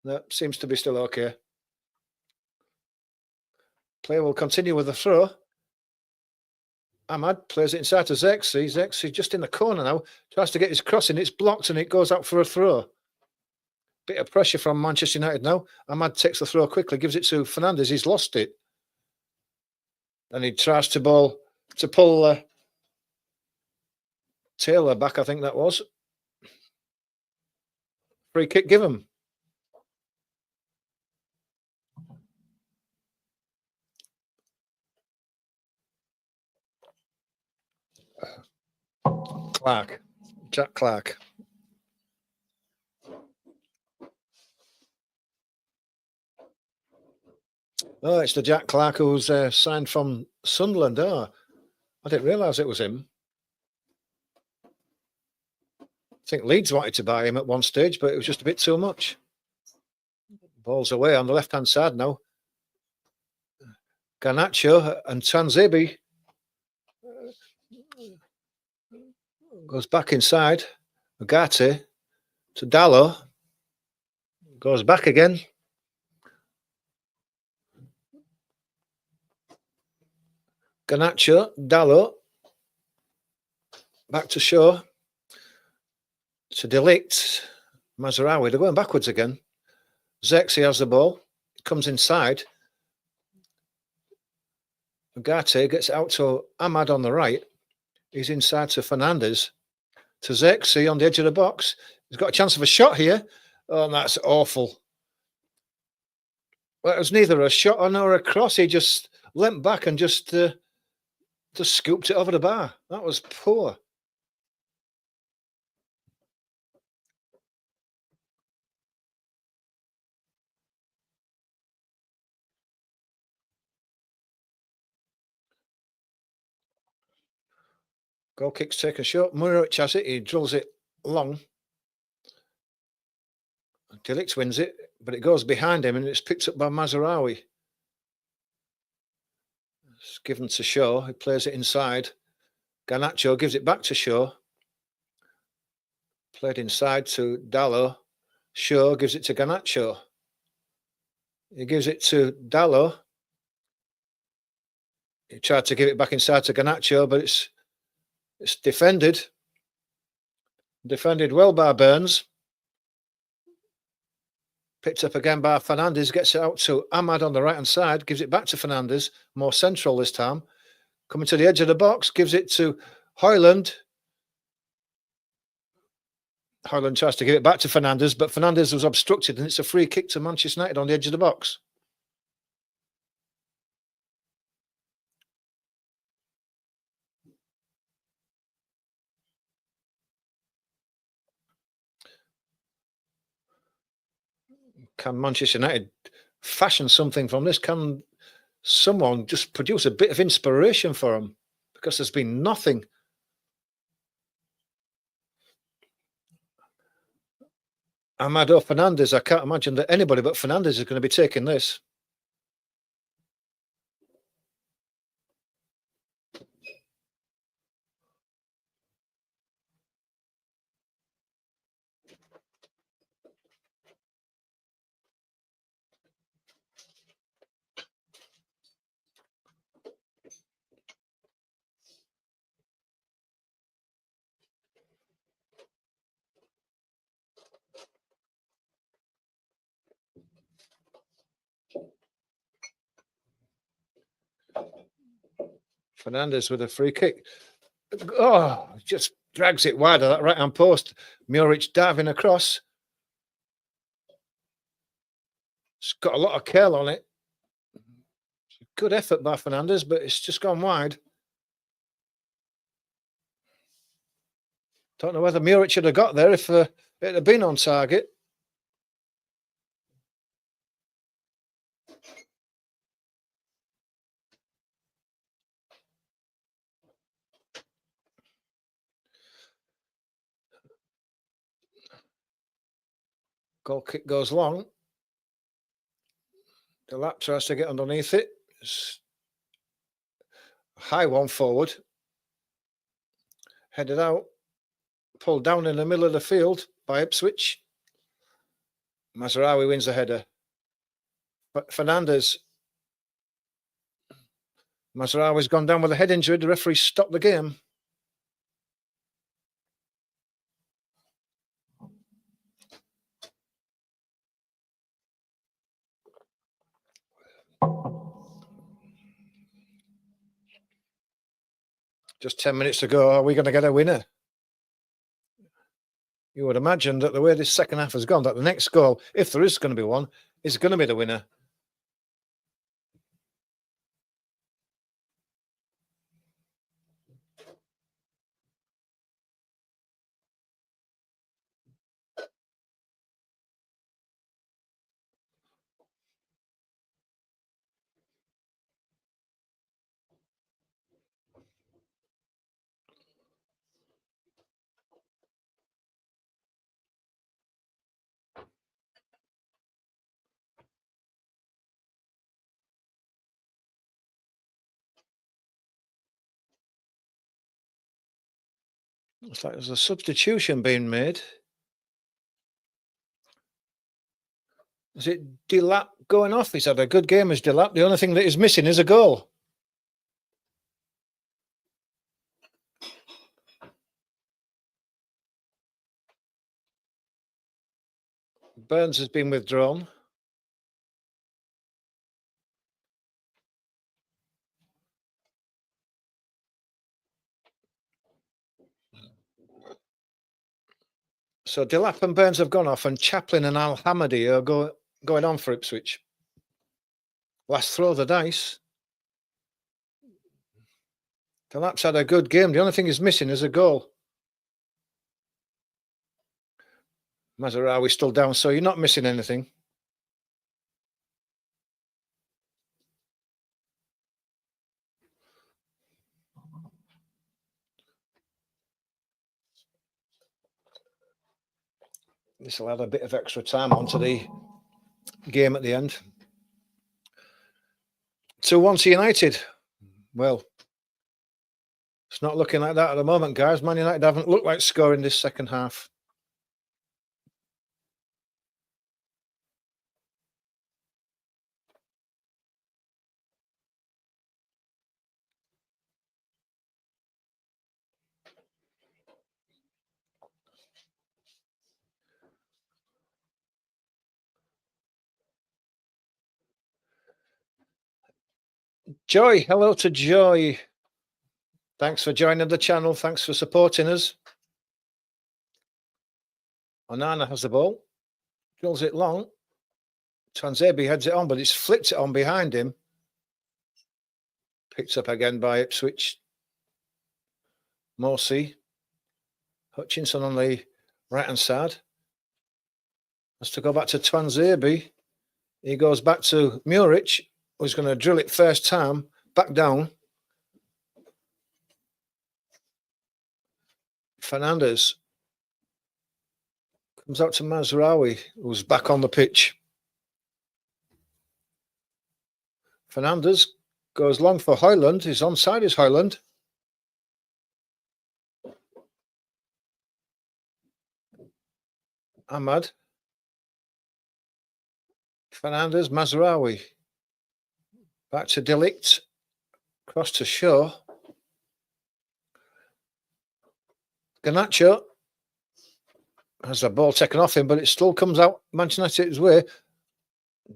That seems to be still okay. Player will continue with the throw. Ahmad plays it inside to Xerxes. Xerxes just in the corner now. Tries to get his crossing. It's blocked and it goes out for a throw. Bit of pressure from Manchester United now. Ahmad takes the throw quickly, gives it to Fernandes. He's lost it. And he tries to pull Taylor back, I think that was. Free kick given. Jack Clark. Oh, it's the Jack Clark who's signed from Sunderland. Oh, I didn't realise it was him. I think Leeds wanted to buy him at one stage, but it was just a bit too much. Ball's away on the left-hand side now. Garnacho and Tanzibi goes back inside. Ugarte to Dallo. Goes back again. Garnacho, Dallo. Back to Shaw. To De Ligt. Mazraoui. They're going backwards again. Xerxes has the ball. Comes inside. Ugarte gets out to Ahmad on the right. He's inside to Fernandes. To Xerxes on the edge of the box. He's got a chance of a shot here. Oh, that's awful. Well, it was neither a shot nor a cross. He just leant back and just scooped it over the bar. That was poor. Goal kick's taken short. Muric has it. He drills it long. De Ligt wins it, but it goes behind him and it's picked up by Mazraoui. It's given to Shaw. He plays it inside. Garnacho gives it back to Shaw. Played inside to Dallo. Shaw gives it to Garnacho. He gives it to Dallo. He tried to give it back inside to Garnacho, but it's defended. Defended well by Burns. Picked up again by Fernandes. Gets it out to Ahmad on the right-hand side. Gives it back to Fernandes. More central this time. Coming to the edge of the box. Gives it to Hoyland. Hoyland tries to give it back to Fernandes, but Fernandes was obstructed and it's a free kick to Manchester United on the edge of the box. Can Manchester United fashion something from this? Can someone just produce a bit of inspiration for them? Because there's been nothing. Amado Fernandes, I can't imagine that anybody but Fernandes is going to be taking this. Fernandez with a free kick. Oh, just drags it wide of that right-hand post. Muric diving across. It's got a lot of curl on it. Good effort by Fernandez, but it's just gone wide. Don't know whether Muric should have got there if it had been on target. Goal kick goes long. The lap tries to get underneath it. It's a high one forward. Headed out. Pulled down in the middle of the field by Ipswich. Mazraoui wins the header. But Fernandez. Mazraoui's gone down with a head injury. The referee stopped the game. Just 10 minutes to go. Are we going to get a winner? You would imagine that the way this second half has gone, that the next goal, if there is going to be one, is going to be the winner. Looks like there's a substitution being made. Is it Delap going off? He's had a good game as Delap. The only thing that is missing is a goal. Burns has been withdrawn. So Delap and Burns have gone off, and Chaplin and Al-Hamadi are going on for Ipswich. Last throw of the dice. Delap's had a good game. The only thing he's missing is a goal. Mazraoui's still down, so you're not missing anything. This will add a bit of extra time onto the game at the end. 2-1 to United. Well, it's not looking like that at the moment, guys. Man United haven't looked like scoring this second half. Joy, hello to Joy. Thanks for joining the channel. Thanks for supporting us. Onana has the ball. Drills it long. Twanzebe heads it on, but it's flipped it on behind him. Picked up again by Ipswich. Morsey. Hutchinson on the right-hand side. Has to go back to Twanzebe. He goes back to Muric, who's going to drill it first time. Back down. Fernandez comes out to Mazraoui, who's back on the pitch. Fernandez goes long for Højlund. He's onside is Højlund. Ahmad. Fernandez, Mazraoui. Back to Delict. Cross to Shaw. Garnacho has the ball taken off him, but it still comes out Manchester United's way.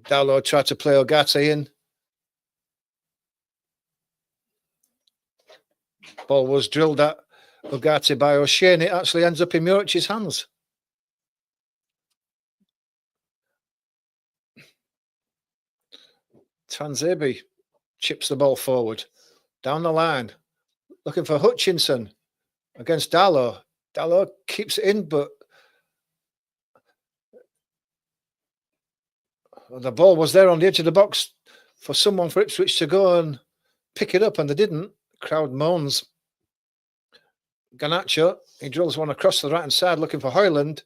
Dalot tried to play Ogate in. Ball was drilled at Ugarte by O'Shea, and it actually ends up in Murich's hands. Tanzebi chips the ball forward, down the line, looking for Hutchinson against Dallow. Dallow keeps it in, but the ball was there on the edge of the box for someone for Ipswich to go and pick it up, and they didn't. Crowd moans. Garnacho, he drills one across the right-hand side looking for Hoyland.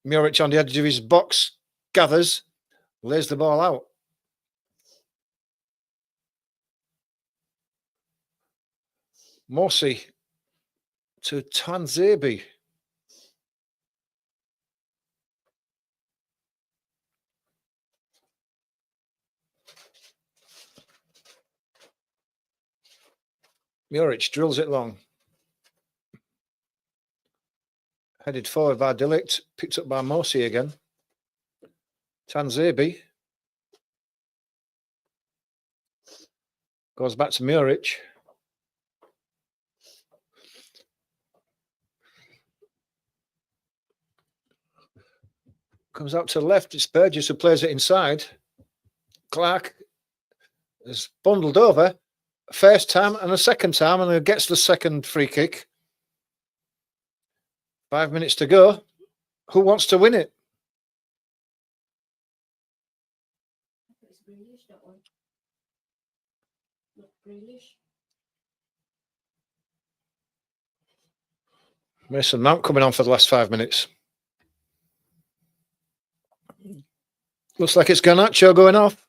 Murich on the edge of his box, gathers, lays the ball out. Morsi to Tanzebi. Muric drills it long. Headed forward by Delict, picked up by Morsi again. Tanzebi goes back to Muric. Comes out to the left. It's Burgess who plays it inside. Clark is bundled over. First time and a second time, and gets the second free kick. 5 minutes to go. Who wants to win it? It's Grealish, that one. Not Grealish. Mason Mount coming on for the last 5 minutes. Looks like it's Garnacho going off.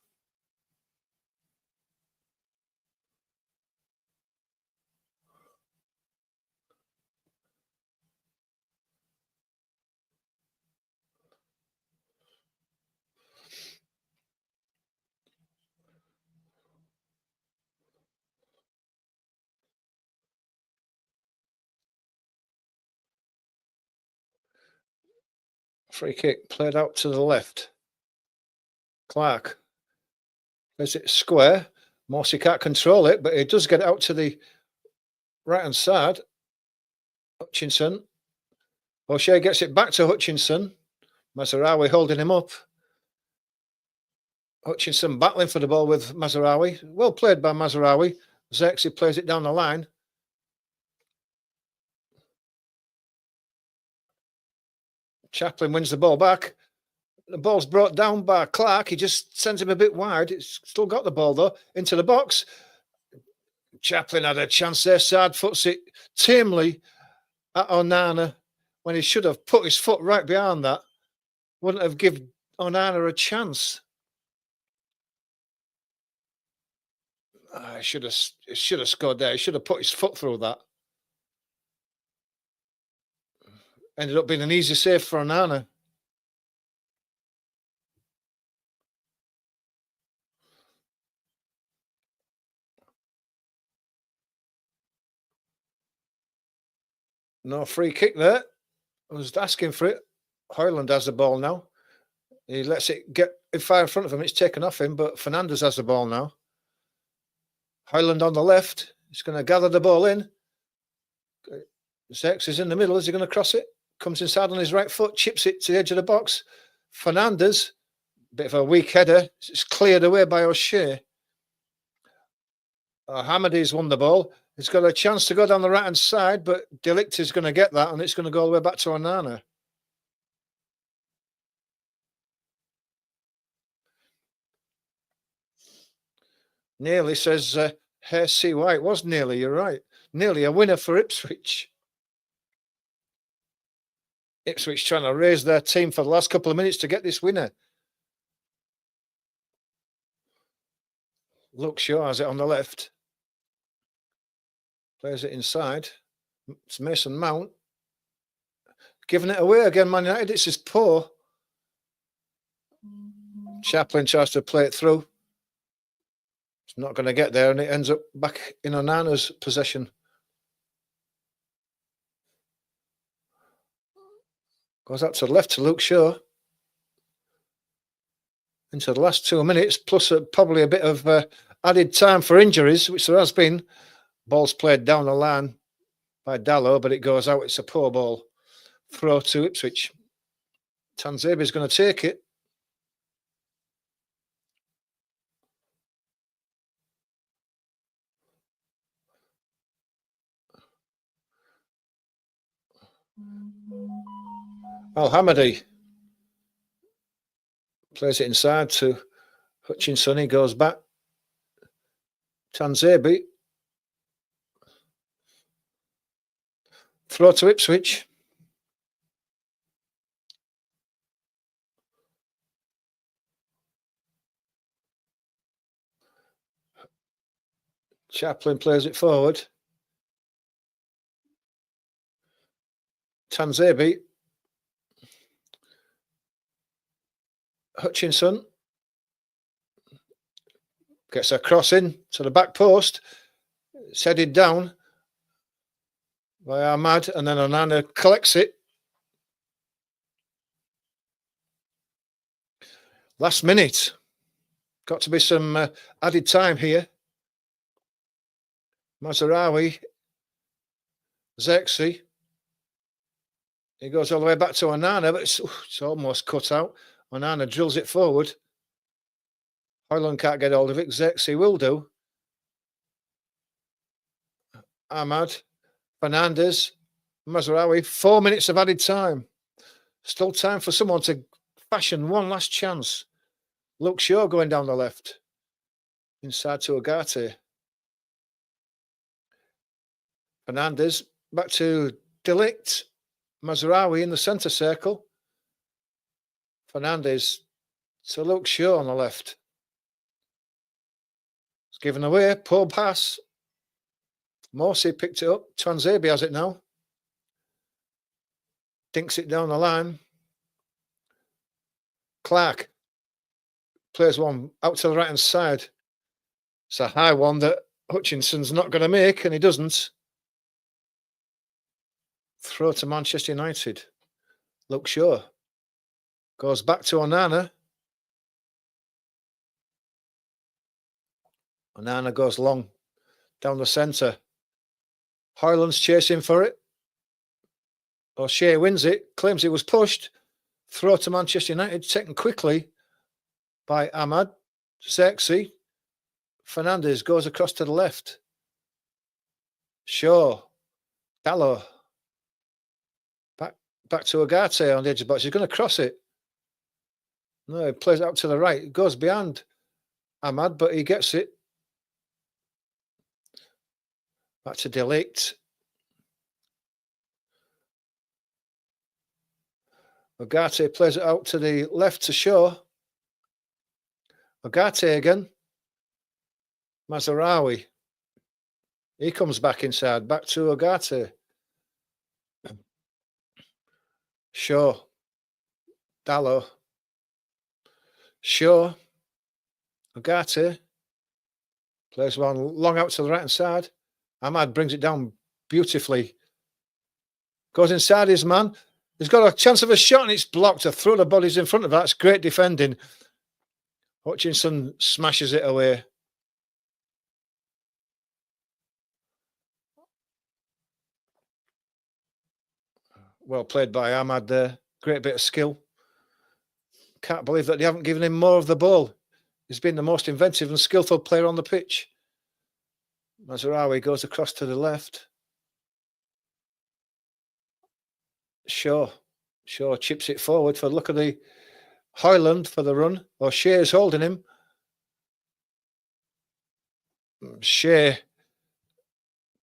Free kick played out to the left. Clark. Is it square? Morsi can't control it, but he does get it out to the right-hand side. Hutchinson. O'Shea gets it back to Hutchinson. Mazarawi holding him up. Hutchinson battling for the ball with Mazarawi. Well played by Mazarawi. Zexi plays it down the line. Chaplin wins the ball back. The ball's brought down by Clark. He just sends him a bit wide. It's still got the ball, though, into the box. Chaplin had a chance there. Side foots it tamely at Onana when he should have put his foot right behind that. Wouldn't have given Onana a chance. He should have scored there. He should have put his foot through that. Ended up being an easy save for Onana. No free kick there. I was asking for it. Hoyland has the ball now. He lets it get far in front of him. It's taken off him, but Fernandez has the ball now. Hoyland on the left. He's going to gather the ball in. Zex is in the middle. Is he going to cross it? Comes inside on his right foot, chips it to the edge of the box. Fernandez, bit of a weak header. It's cleared away by O'Shea. Hamadi's won the ball. He's got a chance to go down the right-hand side, but Delict is going to get that, and it's going to go all the way back to Onana. Nearly says Hare CY. It was nearly, you're right. Nearly a winner for Ipswich. Ipswich trying to raise their team for the last couple of minutes to get this winner. Luke Shaw has it on the left. Plays it inside. It's Mason Mount. Giving it away again, Man United. It's his paw. Chaplin tries to play it through. It's not going to get there, and it ends up back in Onana's possession. Goes out to the left to Luke Shaw. Into the last 2 minutes, plus probably a bit of added time for injuries, which there has been. Ball's played down the line by Dallo, but it goes out. It's a poor ball. Throw to Ipswich. Tanzebi's going to take it. Al-Hamadi plays it inside to Hutchinson. He goes back. Tanzebi. Throw to Ipswich. Chaplin plays it forward. Tanzebi. Hutchinson gets a cross in to the back post. It's headed down by Ahmad, and then Onana collects it. Last minute. Got to be some added time here. Mazraoui. Zexi. He goes all the way back to Onana, but it's almost cut out. Onana drills it forward. Hoyland can't get hold of it. Zexi will do. Ahmad. Fernandez. Mazraoui. 4 minutes of added time. Still time for someone to fashion one last chance. Luke Shaw going down the left. Inside to Agate. Fernandez. Back to Delict. Mazraoui in the centre circle. Fernandez to Luke Shaw on the left. It's given away. Poor pass. Morsi picked it up. Tanzebi has it now. Dinks it down the line. Clark plays one out to the right hand side. It's a high one that Hutchinson's not going to make, and he doesn't. Throw to Manchester United. Luke Shaw goes back to Onana. Onana goes long down the centre. Hoyland's chasing for it. O'Shea wins it, claims he was pushed. Throw to Manchester United, taken quickly by Ahmad. Zexi. Fernandez goes across to the left. Shaw. Dallo. Back to Agate on the edge of the box. He's going to cross it. No, he plays it out to the right. It goes behind Ahmad, but he gets it. Back to Delict. Agate plays it out to the left to Shaw. Agate again. Mazraoui. He comes back inside. Back to Agate. Shaw. Dallo. Shaw. Agate. Plays one long out to the right hand side. Ahmad brings it down beautifully. Goes inside his man. He's got a chance of a shot and it's blocked. A throw the bodies in front of that. That's great defending. Hutchinson smashes it away. Well played by Ahmad there. Great bit of skill. Can't believe that they haven't given him more of the ball. He's been the most inventive and skillful player on the pitch. Mazraoui goes across to the left. Shaw chips it forward for look at the Hoyland for the run. O'Shea's holding him. Shea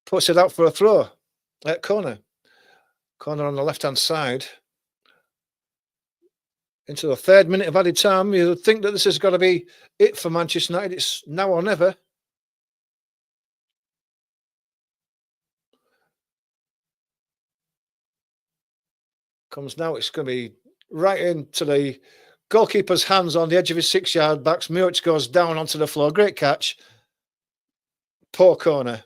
puts it out for a throw at corner. Corner on the left-hand side. Into the 3rd minute of added time. You would think that this has got to be it for Manchester United. It's now or never. Comes now. It's going to be right into the goalkeeper's hands on the edge of his 6-yard box. Muric goes down onto the floor. Great catch. Poor corner.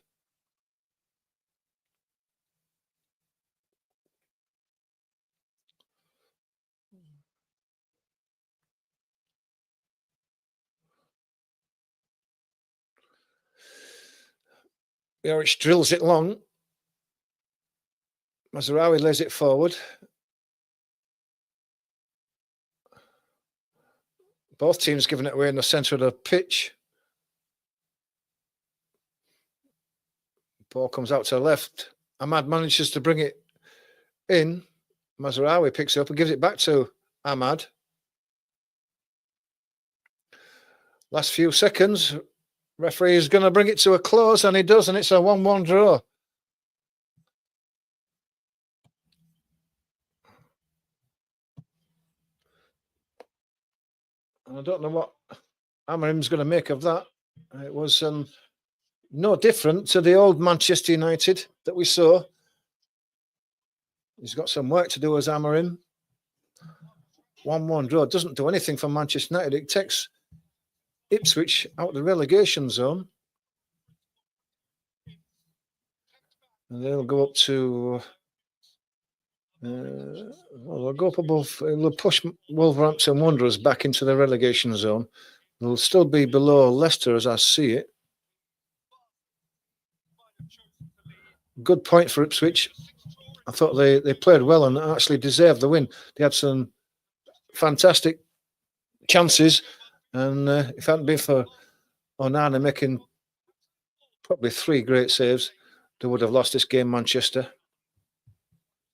Ipswich drills it long. Mazraoui lays it forward. Both teams giving it away in the centre of the pitch. Ball comes out to the left. Ahmad manages to bring it in. Mazraoui picks it up and gives it back to Ahmad. Last few seconds. Referee is going to bring it to a close, and he does, and it's a 1-1 draw. I don't know what Amorims going to make of that. It was no different to the old Manchester United that we saw. He's got some work to do as Amorim. 1-1 draw. Doesn't do anything for Manchester United. It takes Ipswich out of the relegation zone. And they'll go up to... well, they'll go up above... They'll push Wolverhampton Wanderers back into the relegation zone. They'll still be below Leicester as I see it. Good point for Ipswich. I thought they played well and actually deserved the win. They had some fantastic chances, and if it hadn't been for Onana making probably 3 great saves, they would have lost this game, Manchester.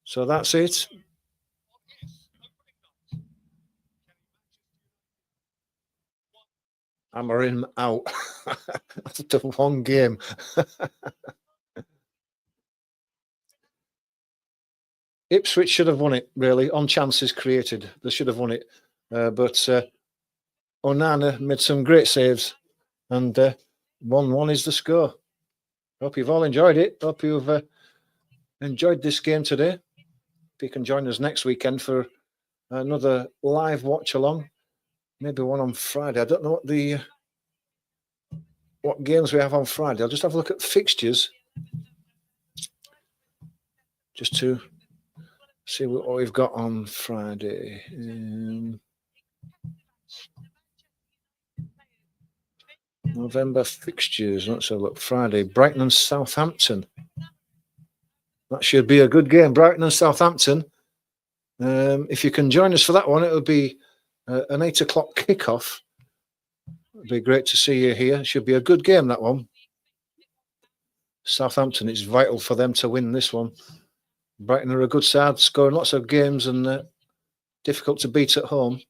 So that's it. Amorim out after 1 game. Ipswich should have won it, really, on chances created. They should have won it. But Onana made some great saves, and 1-1 is the score. Hope you've all enjoyed it. Hope you've enjoyed this game today. If you can join us next weekend for another live watch-along, maybe one on Friday. I don't know what games we have on Friday. I'll just have a look at fixtures just to see what we've got on Friday. November fixtures. Let's have a look. Friday, Brighton and Southampton. That should be a good game. Brighton and Southampton. If you can join us for that one, it'll be an 8 o'clock kickoff. It'll be great to see you here. It should be a good game, that one. Southampton, it's vital for them to win this one. Brighton are a good side, scoring lots of games and difficult to beat at home.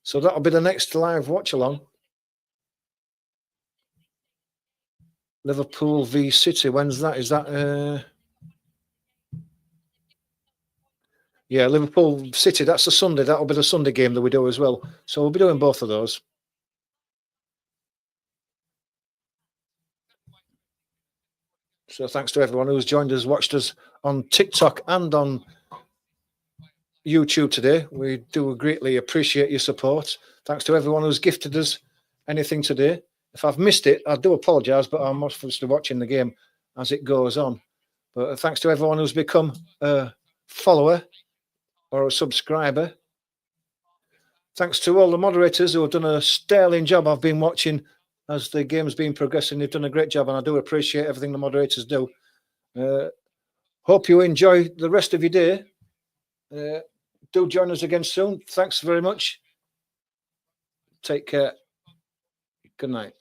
So that'll be the next live watch-along. Liverpool v City. When's that? Is that... yeah, Liverpool City. That's a Sunday. That'll be the Sunday game that we do as well. So we'll be doing both of those. So thanks to everyone who's joined us, watched us on TikTok and on YouTube today. We do greatly appreciate your support. Thanks to everyone who's gifted us anything today. If I've missed it, I do apologise, but I'm obviously watching the game as it goes on. But thanks to everyone who's become a follower or a subscriber. Thanks to all the moderators who have done a sterling job. I've been watching as the game's been progressing. They've done a great job, and I do appreciate everything the moderators do. Hope you enjoy the rest of your day. Do join us again soon. Thanks very much. Take care. Good night.